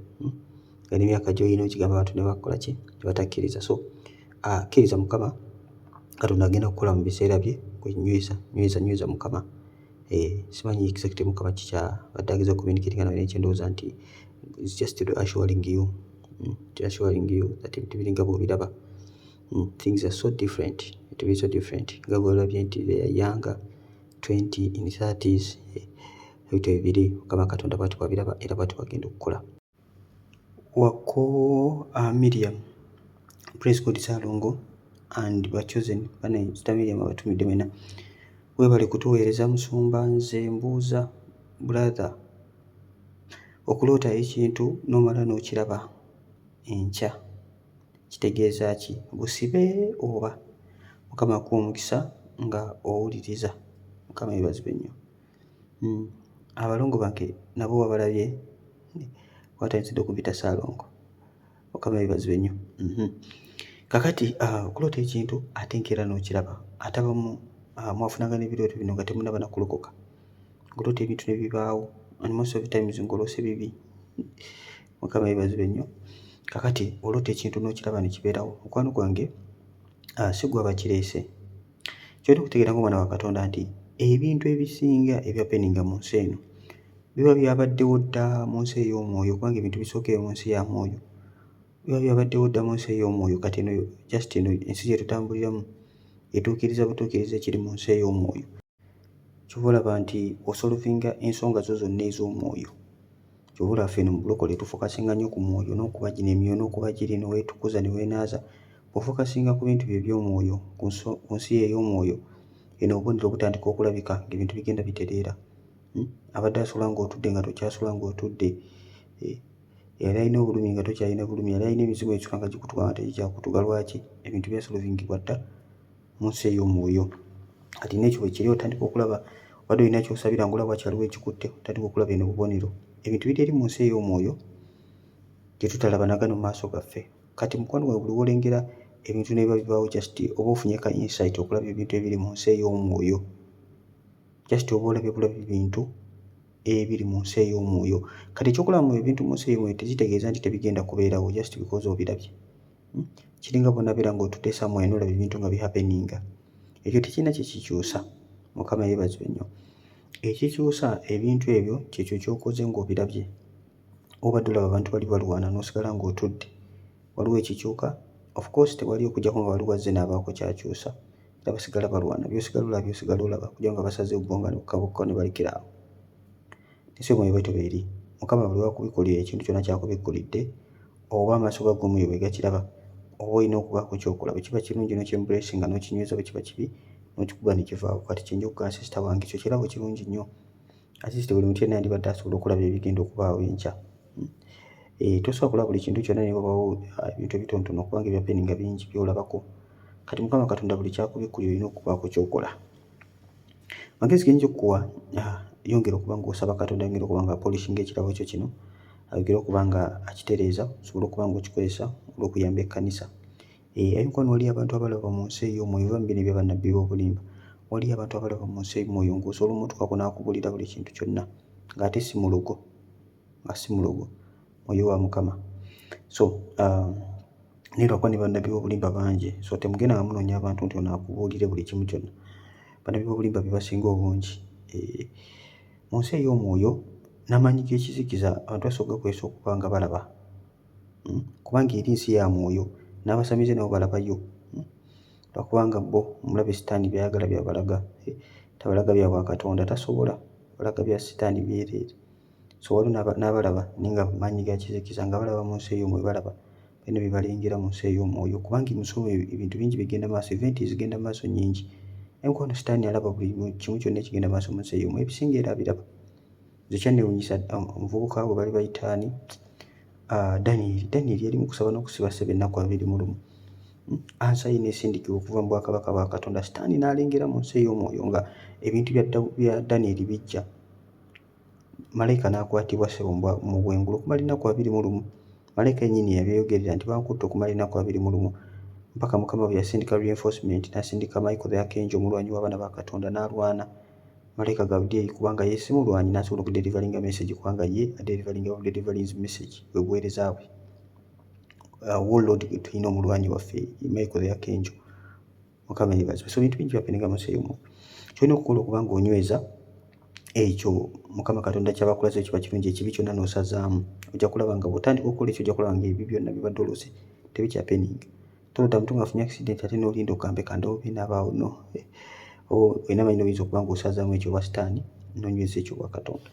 Nga n'emyaka gy'olina okigamba abantu ne bakola ki? Ne batakkiriza. So kkiriza Mukama Katonda agenda kukola mu biseera bye, nyweza Mukama. Simanyi exactly Mukama badde ageza communicating nawe nekyendowooza nti it's just assuring you that ebintu biringa bw'obiraba. Things are so different. It is so different. Nga bw'olabye nti they are younger, 20, in 30s. Ebintu ebibiri Mukama Katonda bw'atyo bw'abiraba era bw'atyo bw'agenda okukola. Wako Miriam, Praise God Salongo and Bachozen, bane Sister Miriam abatumidde mwena. Weebale kutuweereza Musumba, nze mbuuza brother, okuloota ekintu n'omala n'okiraba enkya kitegeeza ki? Busibe oba? Mukama akuwa omukisa nga owuliriza. Mukama yeebazibwe nnyo. Abalongo bange nabo wabalabye watandise okumpita Salongo. Mukama yeebazibwe nnyo. Kakati okuloota ekintu ate nkeera n'okiraba, ate abamu mwafunanga n'ebirooto bino nga temunnaba na kulokoka. Okuloota ebintu ne bibaawo, and most of the times ng'oloose bibi. Mukama yeebazibwe nnyo. Kakati oloota ekintu n'okiraba ne kibeerawo. Mukwano gwange si gwe aba kireese. Ky'olina okutegeera ng'omwana wa Katonda nti ebintu ebisinga ebyapeninga mu nsi eno biba byabaddewo dda mu nsi ey'omwoyo, kubanga ebintu bisookera mu nsi ya mwoyo. Biba byabaddewo dda mu nsi ey'omwoyo, kati eno just eno ensi gye tutambuliramu etuukiriza butuukiriza ekiri mu nsi ey'omwoyo. Kyova olaba nti osolovinga ensonga zo zonna ez'omwoyo. Kyova olaba ffe eno mu bulokole tufokasinga nnyo ku mwoyo n'okuba gino emyoyo n'okuba giri ne weetukuza ne weenaaza. Bw'ofokasinga ku bintu bye by'omwoyo ku nsi ey'omwoyo, eno obubonero butandika okulabika ng'ebintu bigenda bitereera. Abadde asula ng'otudde nga tokyasula ng'otudde. Yali alina obulumi nga tokyalina bulumi. Yali alina emizigo ekisuka nga gikutuga nga tegikyakutuga. Lwaki? Ebintu byasolovingibwa dda mu nsi ey'omwoyo. Kati n'ekyo bwe kiri otandika okulaba, wadde olina ky'osabira ng'olaba wakyaliwo ekikutte, otandika okulaba eno obubonero. Ebintu biri eri mu nsi ey'omwoyo gye tutalaba nagano mu maaso gaffe. Kati mukwano gwange buli wolengera ebintu ne biba bibaawo, just oba ofunye ka insight okulaba ebintu ebiri mu nsi ey'omwoyo. Just oba olabye bulabi bintu ebiri mu nsi ey'omwoyo. Kati ekyokulaba mu ebintu mu nsi ey'omwoyo tekitegeeza nti tebigenda kubeerawo just because obirabye. Kiringa bw'onabeera ng'otudde somewhere n'olaba ebintu nga bihappeninga. Ekyo tekirina kye kikyusa. Mukama yeebazibwe nnyo. Ekikyusa ebintu ebyo kyekyo ky'okoze ng'obirabye. Obadde olaba abantu bali balwana n'osigala ng'otudde. Waliwo ekikyuka? Of course tewali okujjako nga waliwo azze n'abaako ky'akyusa. Era basigala balwana. By'osigala olaba kugira nga basazeewo bbonga ne bukka ne balekera awo. Ensi y'omwoyo bw'etyo bw'eri. Mukama buli lw'akubikkulira ekintu kyonna ky'akubikkulidde, oba amaaso ga g'omwoyo bwe gakiraba, oba olina okubaako ky'okola. Bwe kiba kirungi n'okyembuleesinga n'okinyweza, bwe kiba kibi n'okikuba ne kivaawo. Kati kyenja okugamba sisita wange ekyo kirabo kirungi nnyo. At least buli muntu yenna yandibadde asobola okulaba ebigenda okubaawo enkya. Tosobola kulaba buli kintu kyonna ne wabaawo ebintu ebitonotono kubanga ebyapeninga bingi by'olabako. Kati Mukama Katonda buli kyakubikkulira olina okubaako ky'okola. Magezi ge nja okukuwa, yongera okuba ng'osaba Katonda, yongera okuba nga apolishinga ekirabo kyo kino, ayongera okuba nga akitereeza, osobola okuba ng'okikozesa olw'okuyamba ekkanisa. Ayinkwano waliyo abantu abalaba mu nsi ey'omwoyo, oba mu bino eby'abannabbi b'obulimba. Waliyo abantu abalaba mu nsi ey'omwoyo ng'osobola omutuukako n'akubulira buli kintu kyonna, ng'ate si mulogo, nga si mulogo, mwoyo wa Mukama. So naye lwakuba ne bannabbi b'obulimba bangi, so temugenda nga munoonya abantu nti ono akubuulire buli kimu kyonna. Bannabbi b'obulimba bebasinga obungi. Mu nsi ey'omwoyo n'amaanyi g'ekizikiza abantu basooka kwesa okuba nga balaba, kubanga eri nsi ya mwoyo n'abasamize nabo balabayo, lwakubanga bo omulabe Sitaani by'ayagala by'abalaga, tabalaga bya Bwakatonda tasobola, balaga bya Sitaani byereere. So waliwo n'abalaba naye nga maanyi ga kizikiza nga balaba mu nsi ey'omwoyo, balaba balina bye balengera mu nsi ey'omwoyo, kubanga mu nsi omwoyo ebintu bingi bigenda maaso, eventi zigenda maaso nnyingi. Naye mukwano Sitaani alaba buli kimu kyonna ekigenda maaso mu nsi ey'omwoyo, ebisinga era abiraba. Nze kyannewuunyisa omuvubuka gwe bali bayita ani, Danieri yali mu kusaba n'okusiba ssebe ennaku 21. Ansa ye n'esindikibwa okuva mu bwakabaka bwa Katonda. Sitaani n'alengera mu nsi ey'omwoyo nga ebintu bya Danieri bijja. Malayika n'akwatibwa ssebo mu bwengulu okumala ennaku 21. Malayika yennyini yabyeyogerera nti bankutte okumala ennaku 21, mpaka Mukama bwe yasindika reinforcement, n'asindika Michael the Archangel omulwanyi w'abaana ba Katonda n'alwana. Malayika Gabudyeri kubanga ye si mulwanyi n'asobola okuderivalinga message kubanga ye aderivalinga deliverance message bwe buweereza bwe. Warlord tulina omulwanyi waffe Michael the Archangel. Mukama yeebazibwe. So ebintu bingi byapenenga mu nsi ey'omwoyo. Kyolina okukola okuba ng'onyweza ekyo Mukama Katonda ky'abakulaze kiba kirungi, ekibi kyonna n'osazaamu. Ojja kulaba nga bw'otandika okukola ekyo ojja kulaba nga ebyo byonna bibadde olose tebikyapeninga. Tolota muntu ng'afunye accident ate n'olinda okambe kandawo binabaawo no. Olina amanyi n'oyinza okuba ng'osazaamu ekyo bwa Sitaani n'onyweza ekyo bwa Katonda.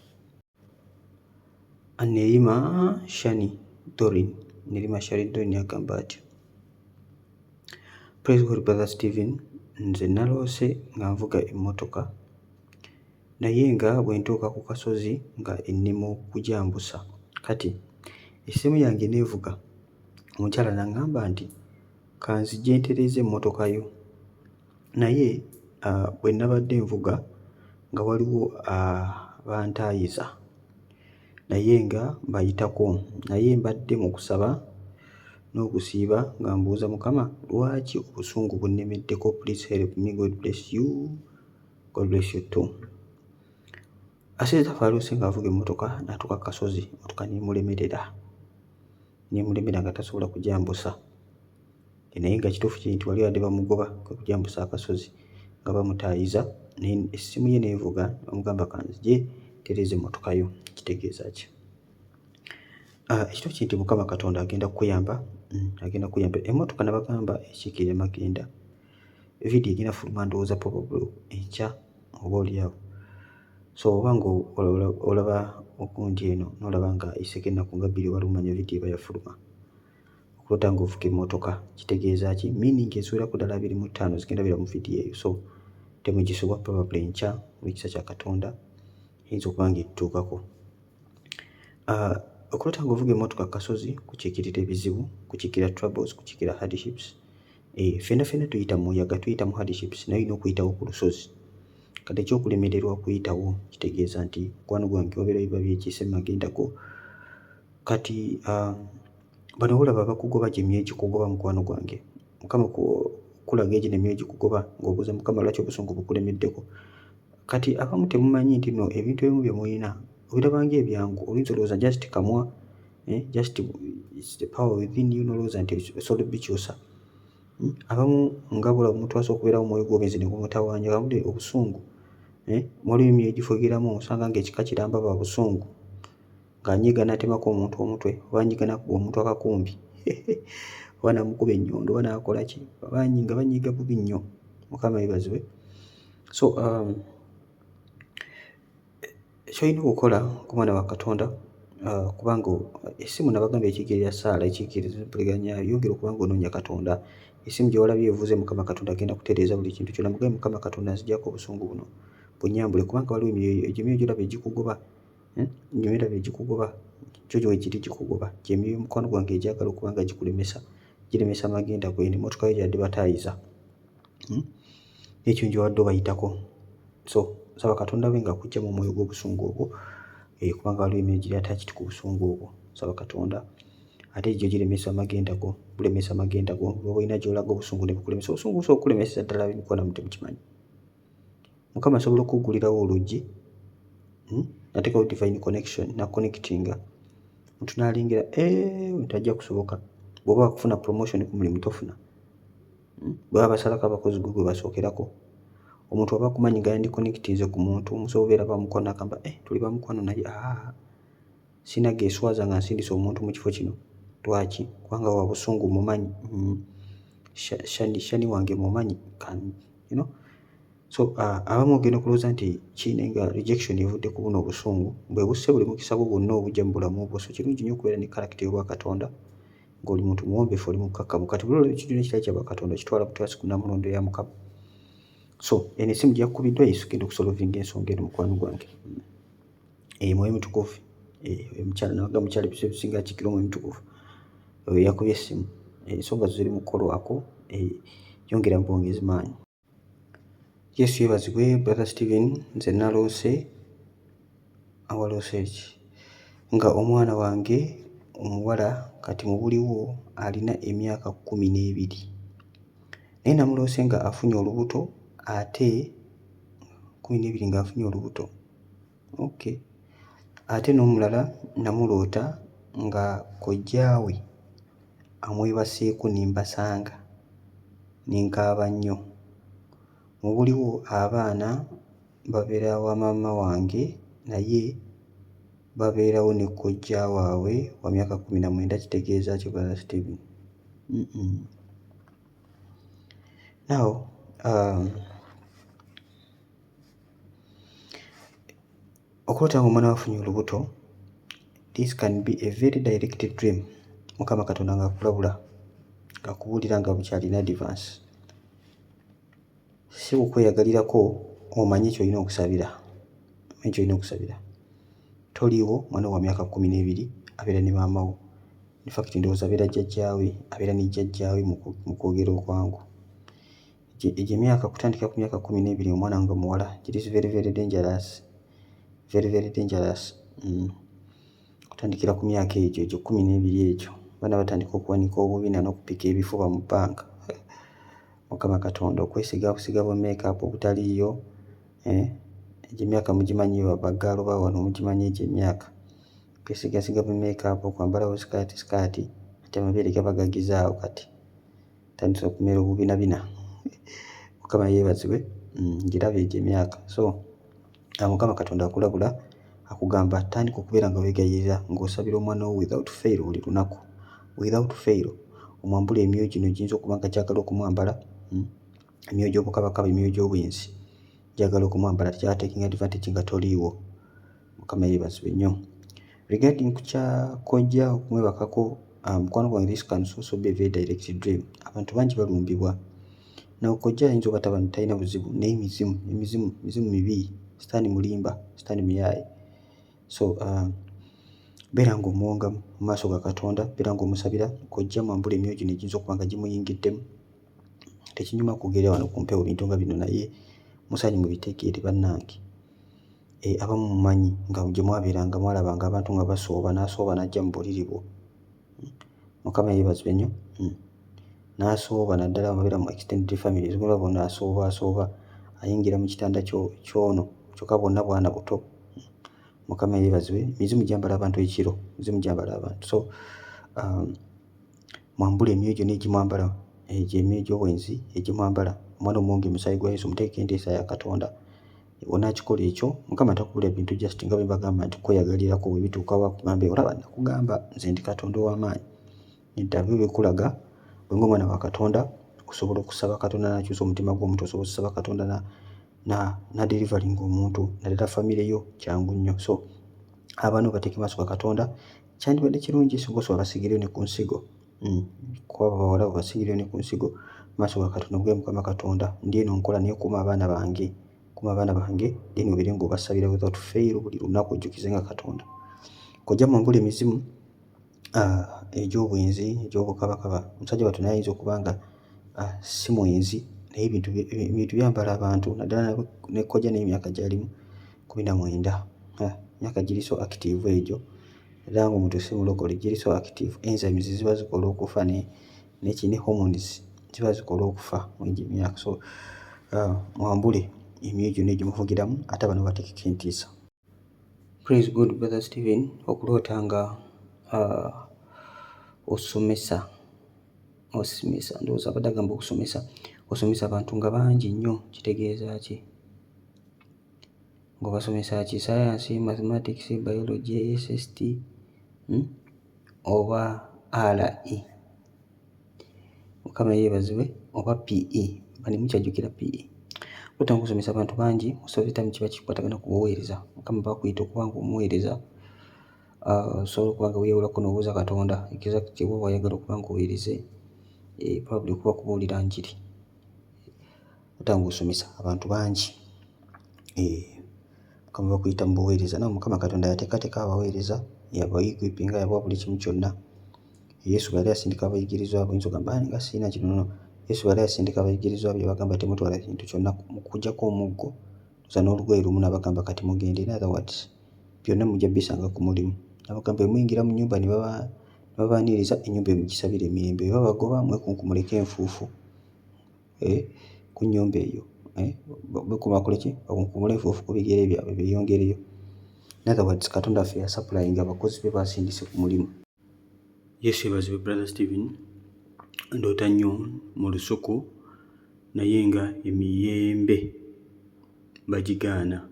Neerima Shani Dorin agamba ati Praise God Brother Stephen, nze naloose nga nvuga emmotoka naye nga bwe ntuuka ku kasozi nga ennimo kugyambusa. Kati essimu yange neevuga, omukyala n'aŋŋamba nti kanzije ntereeze emmotoka yo, naye bwe nabadde nvuga nga waliwo bantaayiza naye nga mbayitako, naye mbadde mu kusaba n'okusiiba nga mbuuza Mukama lwaki obusungu bunnemeddeko. Please help me. God bless you. God bless you too. Aseza faaluse ng'avuga emmotoka n'atuuka ku kasozi, emmotoka n'emulemera nga tasobola kugyambusa. Naye nga kituufu kiri nti wali badde bamugoba kwe kugyambusa akasozi nga bamutaayiza, naye essimu ye neevuga bamugamba kanzije ntereeze emmotoka yo. Kitegeeza ki? Ekituufu kiri nti Mukama Katonda agenda kukuyamba, emmotoka nabagamba ekiikirira magenda. Vidiyo egenda fuluma ndowooza probably enkya oba oliawo. So oba ng'olaba okundi eno n'olaba nga iseka ennaku nga 2 wali omanya vidiyo eba yafuluma okulota ng'ovuga emmotoka, kitegeeza ki? Meaning eziwerako ddala 25 zigenda bira mu vidiyo eyo. So temugisubwa, probably enkya olw'ekisa kya Katonda eyinza okuba ng'etutuukako. Okulota ng'ovuga emmotoka ku kasozi kukiikirira ebizibu, kukiikirira troubles, kukiikirira hardships. Ffenna tuyita mu muyaga, tuyita mu hardships, naye olina okuyitawo ku lusozi. Kati ekyokulemererwa kuyitawo kitegeeza nti mukwano gwange wabeera biba byekiise magendako. Kati bano olaba bakugoba gy'emyoyo gikugoba mukwano gwange, Mukama kulaga egi n'emyoyo gikugoba ng'obuuza Mukama lwaki obusungu bukulemeddeko. Kati abamu temumanyi nti no ebintu ebimu bye mulina obirabanga ebyangu, oyinza olowooza just kamwa, just it's the power within you, n'olowooza nti osobola bikyusa. Abamu nga bula omuntu asobola okubeerawo omwoyo gw'ogenze ne gumutawaanya, kamudde obusungu. Waliwo emyoyo egifugiramu osanga ng'ekika kiramba ba busungu, ng'anyiga n'atemako omuntu omutwe, oba anyiga n'akuba omuntu akakumbi, oba n'amukuba ennyondo, oba n'akola ki, nga banyiga bubi nnyo. Mukama yeebazibwe. So ky'olina okukola ng'omwana wa Katonda, kubanga essimu nabagamba ekiikirira Saala, ekiikirira empuliziganya, yongera okuba ng'onoonya Katonda. Essimu gye walabye evuze, Mukama Katonda agenda kutereeza buli kintu kyonna. Mugambe Mukama Katonda nziggyako obusungu buno bunyambule, kubanga waliwo emyoyo gy'olaba egikugoba, kyo wekiri gikugoba, gy'emyoyo mukwano gwange egyagala okuba nga giremesa magenda go. Emmotoka yo gy'adde bataayiza, ekyo nje wadde obayitako. So saba Katonda we nga akuggya mu omwoyo gw'obusungu obwo, kubanga waliwo emyoyo giri attached ku busungu obwo. Saba Katonda ate gyo giremesa magenda go, bulemesa magenda go. Oba olina gy'olaga obusungu ne bukulemesa, obusungu busobola okukulemesa ddala bimikola mu temukimanyi. Mukama asobola okuggulirawo oluggi, ateekawo divine connection, na connectinga omuntu n'alengera tajja kusoboka. bw'oba wakufuna promotion ku mulimu tofuna. Bw'aba basalako abakozi gwe basookerako. Omuntu aba akumanyi nga yandiconnectinze ku muntu musobola obeera bamukwano agamba tuli bamukwano naye sina geeswaza nga nsindise omuntu mu kifo kino. Lwaki? Kubanga wa busungu mumanyi, shani wange mumanyi, so abamu ogenda okulowooza nti kiine nga rejection evudde ku buno obusungu. Bwe busse buli mukisa gwo gwonna obujja mu bulamu bwo. So kirungi nnyo okubeera ne character y'obwa Katonda ng'oli muntu muwombeefu, oli mukkakkamu. Kati buli olwo ekintu ekirala kyaba Katonda kitwala butwasi ku Nnamulondo ya Mukama. So eno essimu gyakkubiddwa Yesu genda okusolovinga ensonga eno mukwano gwange. Mwoyo mutukuvu, omukyala nawaga mukyala ebiseera ebisinga akiikira omwoyo mutukuvu. Oyo yakubye essimu, ensonga zo ziri mu kukolwako, yongera mu bwongezi maanyi. Yesu yeebazibwe. Brother Steven, nze naloose eki nga omwana wange omuwala kati mu buliwo alina emyaka 12 naye namuloose nga afunye olubuto ate 12 ng'afunye olubuto. Okay. Ate n'omulala namuloota nga kojjaawe amwebaseeko nembasanga nenkaaba nnyo. Mu buliwo abaana babeera wa maama wange naye babeerawo ne kojja waabwe wa myaka 19. Kitegeeza ki Brother Steven? Now okulota ng'omwana wafunye olubuto, this can be a very direct dream. Mukama Katonda ng'akulabula, ng'akubuulira nga bukyalina advance. Si kukweyagalirako, omanye ky'olina okusabira. Toliiwo, mwana wa myaka 12 abeera ne maama wo. In fact ndowooza abeera jjajjaawe, abeera ne jjajjaawe mu kwogera okwangu. Egyo emyaka kutandika ku myaka 12 omwana nga muwala, it is very very dangerous. Very dangerous. Kutandikira ku myaka egyo 12 egyo baana batandika okuwanika obubina n'okupika ebifuba mu bbanga. Mukama Katonda okwesiga akusiga bu make-up obutaliiyo. Egyo emyaka mugimanyi baggaalo ba wano mugimanyi egyo emyaka. Kwesiga bu make-up, okwambalawo sikaati ate amabeere gaba gagizaawo kati. Tandisa okumera obubinabina. Mukama yeebazibwe. Ngiraba egyo emyaka. So Mukama Katonda akulabula akugamba tandika okubeera nga weegayirira ng'osabira omwana wo without fail buli lunaku. Without fail omwambula emyoyo gino giyinza okuba nga gyagala okumwambala. Emyoyo gy'obukabakaba, emyoyo gy'obwenzi gyagala okumwambala, tekyaba taking advantage nga toliiwo. Mukama yeebazibwe nnyo. Regarding ku kya kojja okumwebakako, mukwano gwange, this can also be a very direct dream. Abantu bangi balumbibwa. Nawe kojja ayinza oba talina buzibu naye emizimu mibi, sitaani mulimba, sitaani muyaaye. So beera ng'omuwonga mu maaso ga Katonda, beera ng'omusabira. Kojja mwambula emyoyo gino egiyinza okuba nga gimuyingiddemu. Tekinyuma kugerera wano ku mpewo bintu nga bino naye musaanye mubitegeere bannange. Abamu mumanyi nga gye mwabeeranga mwalabanga abantu nga basooba, n'asooba n'ajja mu buliri bwo. Mukama yeebazibwe nnyo. N'asooba naddala ababeera mu extended families, mulaba bonna asooba ayingira mu kitanda ky'ono, kyokka bonna bwana buto. Mukama yeebazibwe. Mizimu gyambala abantu ekiro, mizimu gyambala abantu. So mwambula emyoyo gyonna egimwambala, egyo emyoyo gy'obwenzi egimwambala. Omwana omuwonge musaayi gwa Yesu, muteeke enteesa ya Katonda. Onaakikola ekyo, Mukama takubulira bintu just nga bwe mbagamba nti kweyagalirako bwe bituuka wakugambe olaba nakugamba nze ndi Katonda ow'amaanyi. Edda byo bikulaga bwe ng'omwana wa Katonda okusobola okusaba Katonda n'akyusa omutima gw'omuntu, osobola okusaba Katonda na delivering omuntu, naddala famire yo kyangu nnyo. So abaana bateeke maaso ga Katonda, kyandibadde kirungi singa osobola basigireyo ne ku nsigo. Kuba bawala basigireyo ne ku nsigo maaso ga Katonda, bwe Mukama Katonda ndi eno nkola naye kuuma abaana bange, then obeere ng'obasabira without fail buli lunaku, ojjukize nga Katonda. Kojja mwambula emizimu egy'obwenzi, egy'obukabakaba. Omusajja wattu naye ayinza okuba nga si mwenzi naye ebintu byambala abantu, naddala ne kojja n'emyaka gy'alimu 19. Emyaka giri so active egyo, era ng'omuntu si mulokole, giri so active. Enzymes ziba zikola okufa ne hormones ziba zikola okufa mu egyo emyaka. So mwambule emyoyo gyonna egimuvugiramu, ate abano bateekeko entiisa. Praise God, Brother Steven. Okuloota nga osomesa osomesa, ndowooza abadde agamba osomesa abantu nga bangi nnyo. Kitegeeza ki? Ng'obasomesa ki? Science, mathematics, biology, SST oba RE? Mukama yeebazibwe. Oba PE, bani mukyajjukira PE. Otanga okusomesa abantu bangi osobola kiba kikwatagana ku buweereza. Mukama bakuyita okuba nga omuweereza, osobola okuba nga weeyawulako n'obuuza Katonda exactly oba wayagala okuba nga oweereze, probably okuba kubuulira njiri. Otanga osomesa abantu bangi, Mukama bakuyita mu buweereza. Nawe Mukama Katonda yateekateeka abaweereza, yabayikwipinga, yabawa buli kimu kyonna. Yesu bwe yali asindika abayigirizwa be, oyinza ogamba nga sirina kino. Yesu bwe yali asindika abayigirizwa be bagamba temutwala kintu kyonna okuggyako omuggo n'olugoye lumu, n'abagamba kati mugende. In other words, byonna mujja bisanga ku mulimu. N'abagamba muyingira mu nnyumba ne babaaniriza, ennyumba emugisabira emirembe. Bwe babagoba mwekunkumuleko enfuufu ku nnyumba eyo. Beekuma ki? Bakunkumule enfuufu ku bigere byabwe beeyongereyo. In other words, Katonda waffe yasappulayinga abakozi be basindise ku mulimu. Yesu yeebazibwe. Brother Stephen, ndoota nnyo mu lusuku naye nga emiyembe bagigaana.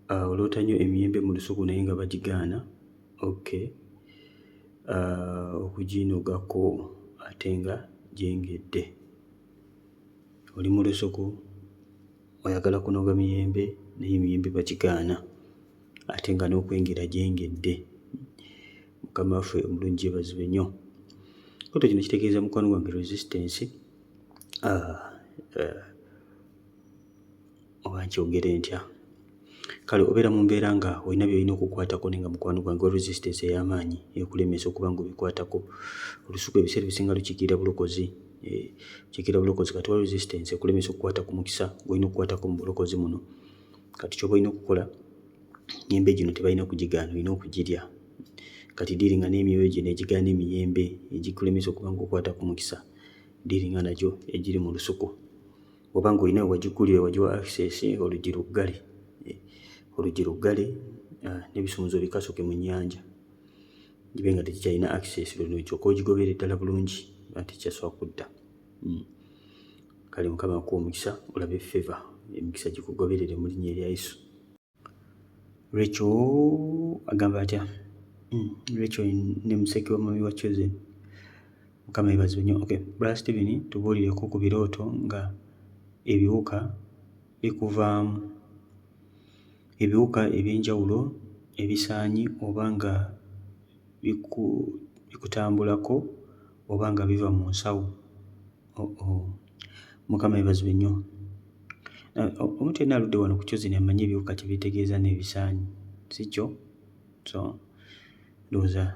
Oloota nnyo emiyembe mu lusuku naye nga bagigaana. Okay. Okuginogako ate nga gyengedde. Oli mu lusuku oyagala kunoga miyembe naye emiyembe bagigaana ate nga n'okwengera gyengedde. Mukama waffe omulungi yeebazibwe nnyo. Kyoto kino kitegeeza mukwano gwange resistance, oba nkyogere ntya. Kale obeera mu mbeera nga olina by'olina okukwatako naye nga mukwano gwange resistance ey'amaanyi ekulemesa okuba nga obikwatako. Olusuku ebiseera ebisinga lukiikirira bulokozi. Kiikirira bulokozi kati wa resistance ekulemesa okukwata ku mukisa gw'olina okukwatako mu bulokozi muno. Kati ky'oba olina okukola, emiyembe gino tebalina kugigaana, olina okugirya. Kati diiringa n'emyoyo gino egigaana emiyembe egikulemesa okuba nga okwata ku mukisa, diiringa nagyo egiri mu lusuku. Oba ng'olina wagigulira wagiwa access, oluggi luggale. Oluggi luggale n'ebisumuluzo bikasuke mu nnyanja. Gibe nga tekikyalina access, lwe kyokka ogigobera ddala bulungi ate tekyasobola kudda. Kale Mukama akuwa omukisa, olabe favor, emikisa gikugoberere mu linnya erya Yesu. Rachel agamba atya? Rachel ne museke wa mami wa Chosen. Mukama yeebazibwe nnyo. Okay. Brother Stephen, tubuulireko ku birooto nga ebiwuka bikuvaamu. Ebiwuka eby'enjawulo ebisaanyi oba nga bikutambulako oba nga biva mu nsawo. Mukama yeebazibwe nnyo. Omuntu yenna aludde wano ku Chosen amanyi ebiwuka kye bitegeeza n'ebisaanyi, si kyo? So ndowooza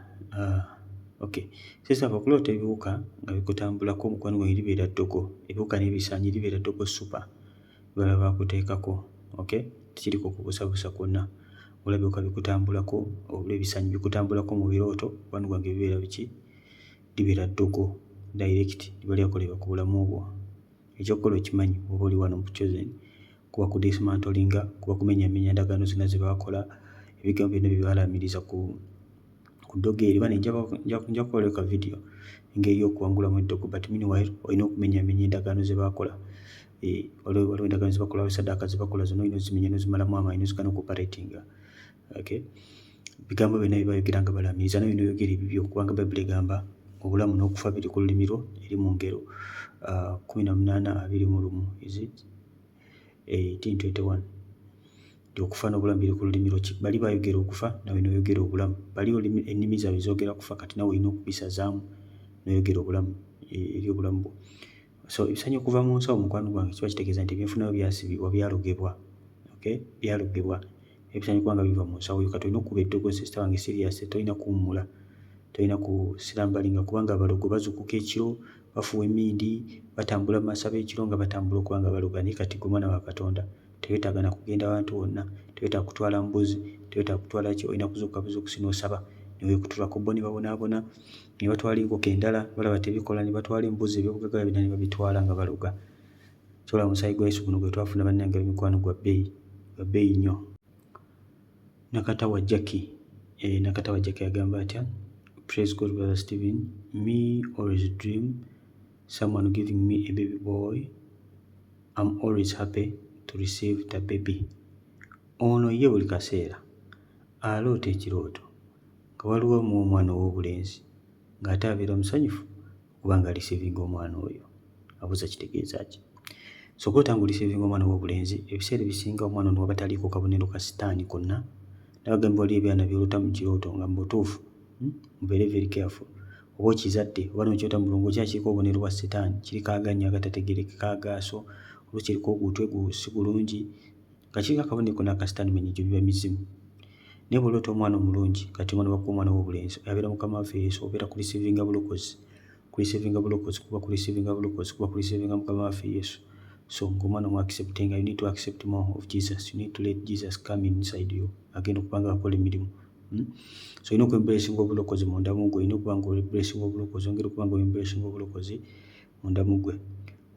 okay. Sisava okuloota ebiwuka nga bikutambulako mukwano gwange libeera ddogo. Ebiwuka n'ebisaanyi libeera ddogo super bala bakuteekako. Okay. Tikiriko kubusabusa kwonna. Olaba ebiwuka bikutambulako oba ebisaanyi bikutambulako mu birooto, mukwano gwange bibeera biki? Libeera ddogo direct liba lyakolebwa ku bulamu bwo. Ekyokukola okimanyi oba oli wano mu Chosen, kuba ku dismantlinga, kuba kumenyamenya endagaano zonna ze baakola, ebigambo byonna bye baalamiriza ku ddogo eri. Bane nja kukoleka video engeri y'okuwangulamu eddogo, but meanwhile olina okumenyamenya endagaano ze baakola. Waliwo endagaano ze bakola, saddaaka ze bakola zonna olina ozimenya n'ozimalamu amaanyi n'ozigana okuparatinga. Okay. Ebigambo byonna bye baayogera nga balamiriza nawe n'oyogera ebibyo, kubanga Bayibuli egamba obulamu n'okufa biri ku lulimi lwo eri mu ngero 18:21. Is it 18:21? Okufa n'obulamu biri ku lulimi lwo. Bali baayogera okufa nawe n'oyogera obulamu. Bali ennimi zaabwe zoogera kufa, kati nawe olina okubisazaamu n'oyogera obulamu eri obulamu bwo. So ebisaanyi okuva mu nsawo mukwano gwange kiba kitegeeza nti ebyenfuna byasibibwa, byalogebwa. Okay. Byalogebwa. Ebisaanyi kubanga biva mu nsawo yo, kati olina okuba eddogo sister wange serious, tolina kuwummula, tolina kusirambalinga, kubanga abalogo bazukuka ekiro, bafuwa emmindi, batambula mu masaba ekiro nga batambula okuba nga baloga. Naye kati gwe mwana wa Katonda teweetaaga na kugenda abantu bonna, teweetaaga kutwala mbuzi, teweetaaga kutwala ki, olina kuzuukuka buzuukusi n'osaba ne weekutulako. Bo ne babonaabona ne batwala enkoko endala, balaba tebikola ne batwala embuzi, ebyobugagga byonna ne babitwala nga baloga. Kyola omusaayi gwa Yesu guno gwe twafuna bannange mikwano gwa bbeeyi nnyo. Nakatawa Jackie agamba atya? Praise God, Brother Stephen. Me always dream someone giving me a baby boy. I'm always happy to receive the baby. Ono ye buli kaseera aloota ekirooto nga waliwo mu omwana ow'obulenzi ng'ate abeera musanyufu kubanga alisiivinga omwana oyo. Abuuza kitegeeza ki? So kwotanga olisiivinga omwana ow'obulenzi, ebiseera ebisinga omwana ono waba taliiko kabonero ka sitaani konna. Nabagamba wali ebyana by'oloota mu kirooto nga mu butuufu mubeere very careful. Oba okizadde oba n'okyota mu bulongo kyakiriko obubonero bwa sitaani, kiriko agannyo agatategeerekeka agaaso, oba kiriko ogutwe si bulungi, nga kiriko akabonero konna aka sitaani, manya egyo biba mizimu. Naye bw'oloota omwana omulungi, kati omwana bakkuba omwana w'obulenzi, abeera Mukama waffe Yesu, obeera kulisiivinga bulokozi, kulisiivinga bulokozi, kuba kulisiivinga bulokozi, kuba kulisiivinga Mukama waffe Yesu. So ng'omwana omu-acceptinga, you need to accept more of Jesus. You need to let Jesus come inside you. Agenda okubanga akola emirimu. So olina okwembulesinga obulokozi munda mu gwe, olina okuba nga obulesinga obulokozi, ongera okuba nga obulesinga obulokozi munda mu gwe.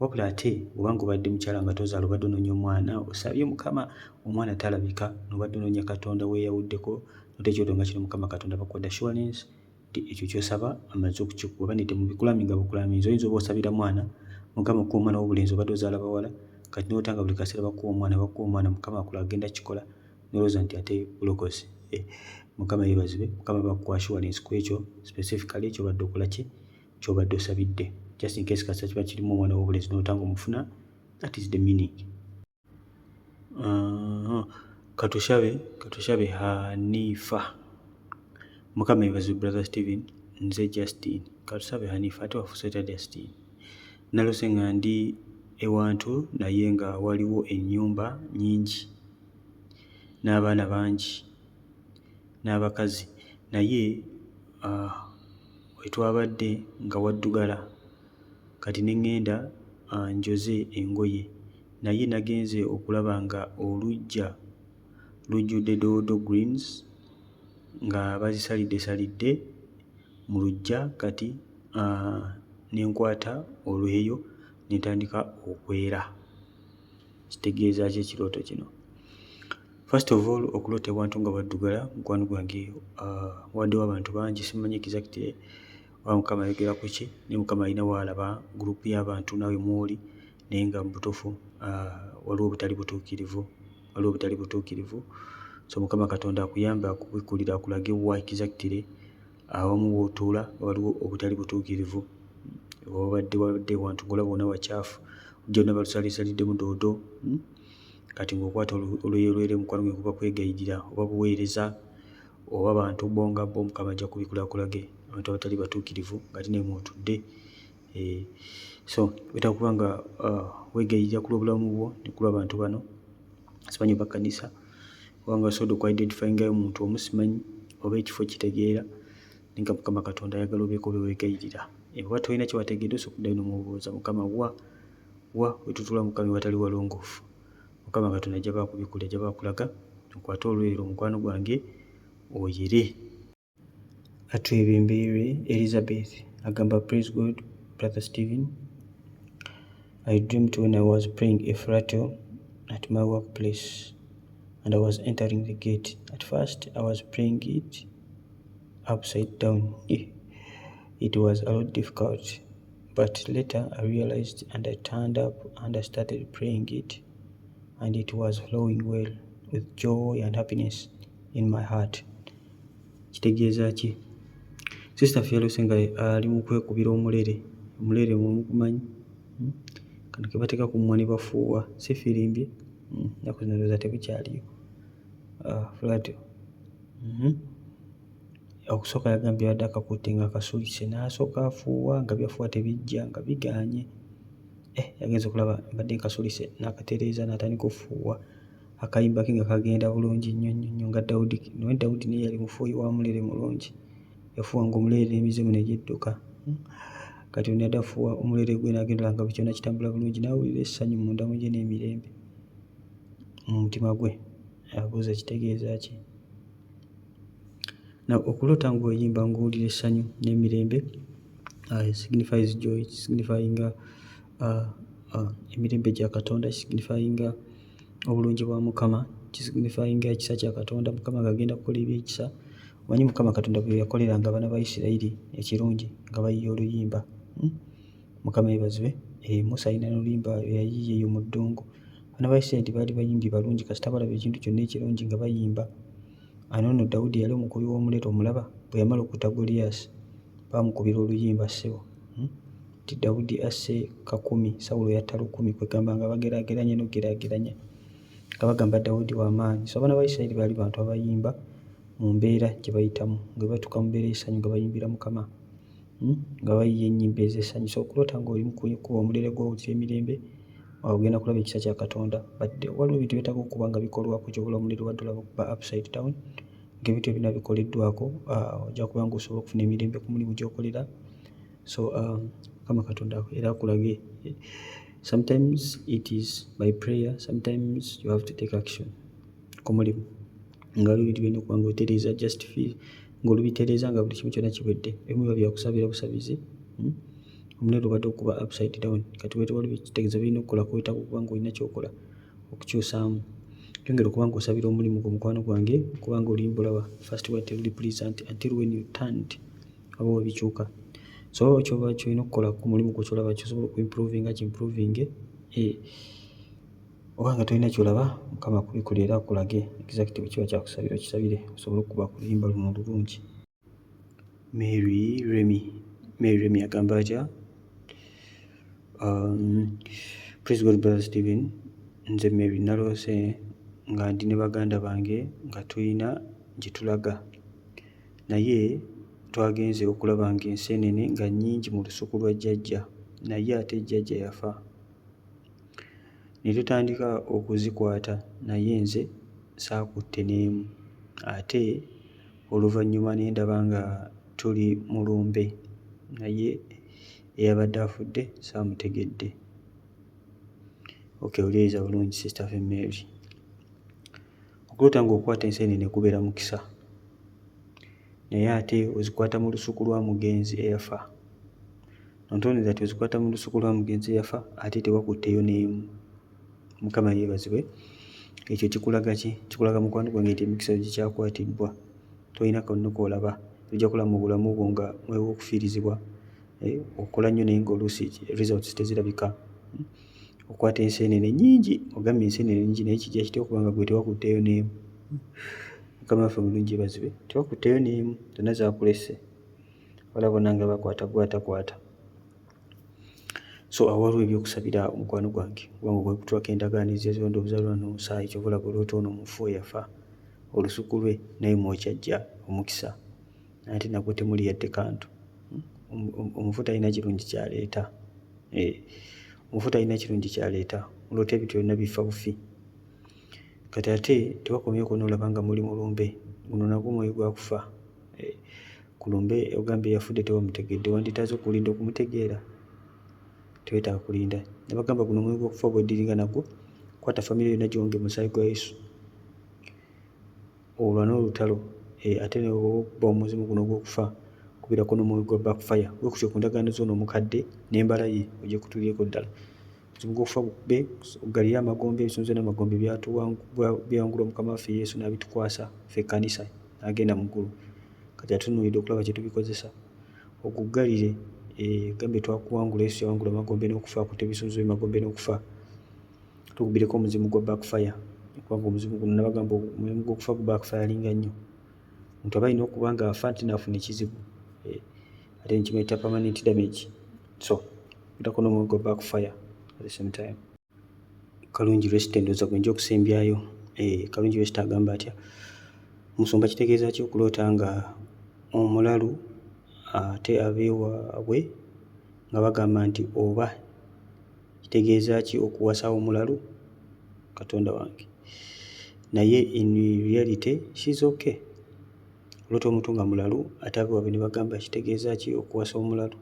Wabula ate obanga obadde mukyala nga tozaala, obadde onoonya omwana, osabye Mukama omwana talabika, n'obadde onoonya Katonda weeyawuddeko, n'otekyoto nga kino Mukama Katonda bakuwadde assurance nti ekyo ky'osaba amaze okukikuwa. Oba nete mu bikulaminga bukulaminzi, oyinza oba osabira mwana Mukama okuwa omwana w'obulenzi, obadde ozaala bawala, kati n'otanga buli kaseera bakuwa omwana Mukama akula agenda kikola, n'olowooza nti ate bulokozi. Mukama yeebazibwe, Mukama bakuwa assurance ku ekyo specifically ky'obadde okola ki, ky'obadde osabidde. Just in case kasita kiba kirimu omwana w'obulenzi n'otanga omufuna, that is the meaning. Katushabe Hanifa. Mukama yeebazibwe Brother Stephen, nze Justin. Katushabe Hanifa, ate wafuuse ta Justin. Nalose nga ndi ewantu naye nga waliwo ennyumba nnyingi n'abaana bangi n'abakazi, naye wetwabadde nga waddugala. Kati ne ŋŋenda njoze engoye, naye nagenze okulaba nga oluggya lujjudde doodo greens nga bazisalidde mu luggya. Kati ne nkwata olweyo ne ntandika okwera. Kitegeeza ki ekirooto kino? First of all, okuloota ewantu nga waddugala, mukwano gwange waddewo abantu bangi, simanyi exactly oba Mukama ayogera ku ki, naye Mukama alina waalaba gurupu y'abantu naawe mw'oli, naye nga mu butuufu waliwo obutali butuukirivu. So Mukama Katonda akuyambe akubikkulira, akulage wa exactly awamu w'otuula waliwo obutali butuukirivu. Wabadde ewantu ng'olaba wonna wacaafu, ojja wonna balusaliddemu doodo. Kati ng'okwata olweyolwere mukwano gwe kuba kwegayirira oba buweereza oba abantu bo nga bo, Mukama ajja kubikula akulage abantu abatali batuukirivu ng'ate naye mw'otudde. So wetaaga kuba nga weegayirira ku lw'obulamu bwo ne ku lw'abantu bano. Simanyi oba kkanisa oba nga osobola okw-identifyingayo omuntu omu, simanyi oba ekifo kitegeera, naye nga Mukama Katonda ayagala obeeko bye weegayirira. Oba tolina kye wategeedde osooka okuddayo n'omubuuza, Mukama wa wetutuula Mukama watali walongoofu. Mukama Katonda ajja bakubikkulira, ajja bakulaga, okwate olwero mukwano gwange oyere. Atwebembere Elizabeth agamba praise God Brother Stephen. I dreamed when I was praying a fratio at my workplace and I was entering the gate. At first I was praying it upside down. It was a lot difficult, but later I realized and I turned up and I started praying it, and it was flowing well with joy and happiness in my heart. Kitegeeza ki? Sister Fialose nga ali mu kwekubira omulere mumukumanyi, kano ke bateeka ku mmwa ne bafuuwa, si firimbye, naku zino ndowooza tebukyaliyo. Flatio. Okusooka yagambye yadde akakutte nga akasulise, n'asooka afuuwa nga byafuuwa tebijja nga bigaanye. Yagenze okulaba mbadde nkasulise, n'akatereeza n'atandika ofuuwa, akayimba ke nga kagenda bulungi nnyo nga Dawudi. Naye Dawudi naye yali mufuuyi wa mulere mulungi, yafuuwa ng'omulere n'emizimu ne gidduka. Kati ono yadde afuuwa omulere gwe n'agenda nga buli kyonna kitambula bulungi, n'awulira essanyu munda mu gye n'emirembe mu mutima gwe. Abuuza kitegeeza ki? Okuloota ng'oyimba ng'owulira essanyu n'emirembe, signifies joy, signifyinga emirembe gya Katonda, signifyinga obulungi bwa Mukama, kisignifyinga ekisa kya Katonda. Mukama ng'agenda kukola ebyekisa omanyi Mukama Katonda bwe yakoleranga abaana ba Isirayiri ekirungi nga bayiiya oluyimba. Mukama yeebazibwe. Musa alina n'oluyimba yayiiya eyo mu ddungu. Abaana ba Isirayiri baali bayimbi balungi kasita balaba ekintu kyonna ekirungi nga bayimba. Nno Dawudi yali omukubi w'omulere omulaba bwe yamala okuta Goliath baamukubira oluyimba ssebo nti Dawudi asse kakumi, Sawulo yatta 10, kwegamba nga bageraageranya n'ogeraageranya nga bagamba Dawudi w'amaanyi. So abaana ba Isirayiri baali bantu abayimba mu mbeera gye bayitamu, nga batuuka mu mbeera y'essanyu nga bayimbira Mukama, nga bayiiya ennyimba ez'essanyu. So okuloota ng'oli mu kuba omulere gw'owulira emirembe ogenda kulaba ekisa kya Katonda, badde waliwo ebintu byetaaga okuba nga bikolwako ky'obula omulere wadde olaba okuba upside down. Ng'ebintu ebina bikoleddwako ojja kuba ng'osobola okufuna emirembe ku mulimu gy'okolera. So Mukama Katonda era akulage. Sometimes it is by prayer, sometimes you have to take action ku mulimu. Nga waliwo ebintu byonna okuba ng'otereeza just feel ng'olubitereeza nga buli kimu kyonna kiwedde. Ebimu biba byakusabira busabizi. Omulere obadde okuba upside down kati waliwo ekitegeeza birina okukolako weetaaga okuba ng'olina ky'okola okukyusaamu. Yongera okuba ng'osabira omulimu gwo mukwano gwange okuba ng'oluyimba olaba first were tell pleasant until when you turned aba wabikyuka. So ky'oba kyolina okukola ku mulimu gwo ky'olaba ky'osobola okuimprovinga kimprovinge. Oba nga tolina ky'olaba Mukama akubikule era akulage exactly bwe kiba kyakusabira okisabire osobole okuba ku luyimba luno olulungi. Mary Remy agamba atya? Praise God Brother Stephen, nze Mary naloose nga ndi ne baganda bange nga tulina gye tulaga, naye twagenze okulaba ng'enseenene nga nnyingi mu lusuku lwa jjajja, naye ate jjajja yafa. Ne tutandika okuzikwata naye nze saakutte n'emu, ate oluvannyuma ne ndaba nga tuli mu lumbe, naye eyabadde afudde saamutegedde. Okay, oliyiza bulungi Sister Mary. Okuloota ng'okwata enseenene kubeera mukisa, naye ate ozikwata mu lusuku lwa mugenzi eyafa. Nontoneza ati ozikwata mu lusuku lwa mugenzi eyafa ate tewakutteyo n'emu. Mukama yeebazibwe. Ekyo kikulaga ki? Kikulaga mukwano gwange nti emikisa gikyakwatiddwa. Tolina konna koolaba, ojja kulaba mu bulamu bwo nga mwewo okufiirizibwa. Okola nnyo naye ng'oluusi results tezirabika. Okwata enseenene nnyingi, ogambye enseenene nnyingi naye kijja kitya okuba nga gwe tewakutteyo n'emu. Mukama waffe omulungi yeebazibwe. Tewakutteyo n'emu, zonna zaakulese. Wala bonna nga bakwata. So awaliwo ebyokusabira mukwano gwange kubanga bwekutwako endagaano ezirondoola obuzaalwa n'omusaayi kyova olaba oluuta ono mufu eyafa olusuku lwe naye mwokyajja omukisa ate nagwo temuli yadde kantu. Omufu talina kirungi kyaleeta. Omufu talina kirungi kyaleeta. Oloota ebintu byonna bifa bufi. Kati ate tewakomyeko n'olaba nga muli mu lumbe, guno nagwo mwoyo gwa kufa. Ku lumbe ogambye yafudde tewamutegedde, wanditaaze okulinda okumutegeera? Teweetaaga kulinda. Nabagamba guno mwoyo gw'okufa bweddiringa nagwo, kwata famire yonna gyonge mu musaayi gwa Yesu. Olwa n'olutalo ate n'oba omuzimu guno gw'okufa kubeerako n'omwoyo gwa backfire. Bwe kutyo ku ndagaano z'ono omukadde n'embala ye ojja kutulyeko ddala. Omuzimu gw'okufa bukube ogalire amagombe, ebisunzo n'amagombe byawangula Mukama waffe Yesu n'abitukwasa ffe ekkanisa n'agenda mu ggulu. Kati atunuulidde okulaba kye tubikozesa. Oguggalire gambe twakuwangula, Yesu yawangula amagombe n'okufa, akutte ebisunzo by'amagombe n'okufa. Tugubireko omuzimu gwa backfire. Kubanga omuzimu guno nabagamba omulimu gw'okufa gu backfiringa nnyo. Omuntu aba alina okuba ng'afa ate n'afuna ekizibu. Ate nekimuyita permanent damage. So bitako n'omwoyo gwa backfire at the same time. Kalungi Rest endowooza gwe nja okusembyayo. Kalungi Rest agamba atya? Musumba kitegeeza ki okuloota nga omulalu ate abeewaabwe nga bagamba nti oba kitegeeza ki okuwasa omulalu? Katonda wange. Naye in reality she's okay. Oloota omuntu nga mulalu ate abeewaabwe ne bagamba kitegeeza ki okuwasa omulalu?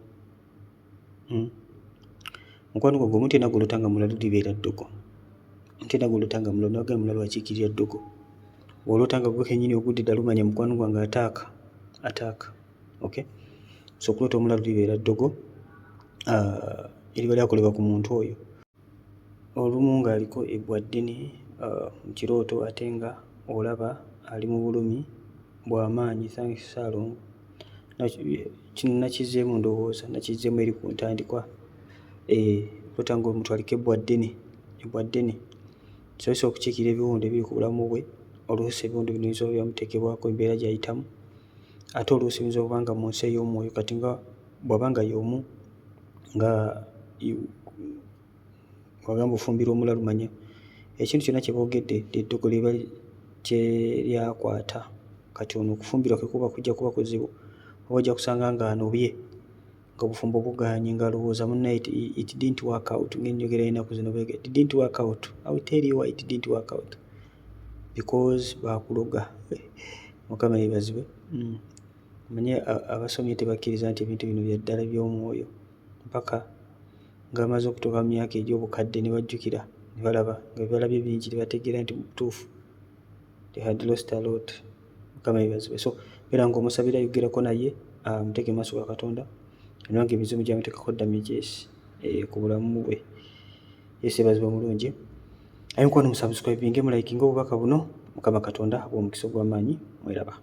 Mukwano gwange omuntu yenna gw'oloota nga mulalu libeera ddogo. Omuntu yenna gw'oloota nga mulalu nabagamba mulalu akiikirira ddogo. Bw'oloota nga gwe kennyini ogudde ddala omanya mukwano gwange ataaka. Okay? So okuloota omulalu libeera ddogo eriba lyakolebwa ku muntu oyo. Olumu ng'aliko ebbwa ddene mu kirooto ate nga olaba ali mu bulumi bw'amaanyi. Thanks Ssaalongo. Kino nakizeemu ndowooza, nakizeemu eri ku ntandikwa. Otanga omuntu aliko ebbwa ddene kisobose okukiikira ebiwundu ebiri ku bulamu bwe. Oluusi ebiwundu bino biyinza byamuteekebwako embeera gy'ayitamu, ate oluusi biyinza okuba nga mu nsi ey'omwoyo kati nga bw'aba nga y'omu nga wagamba ofumbira omulalu manya ekintu kyonna kye boogedde ly'eddogo liba kye lyakwata. Kati ono okufumbirwa kwe kujja kuba kuzibu, oba ojja kusanga ng'anobye nga obufumbo bugaanye ng'alowooza munnaye it didn't work out, ng'enjogera y'ennaku zino bw'egamba it didn't work out. I will tell you why it didn't work out, because baakuloga. Mukama yeebazibwe. Manye abasomye tebakkiriza nti ebintu bino bya ddala by'omwoyo mpaka ng'amaze okutuuka mu myaka egy'obukadde ne bajjukira ne balaba nga balabye bingi ne bategeera nti mu butuufu they had lost a lot. Mukama yeebazibwe. So beera ng'omusabira, yogerako naye, muteeke maaso ga Katonda nga emizimu gy'amuteekako damages ku bulamu bwe. Yesu yeebazibwe omulungi. Ayo mukwano musubscribinge, mulayikinge obubaka buno. Mukama Katonda bw'omukisa ogw'amaanyi. Mweraba.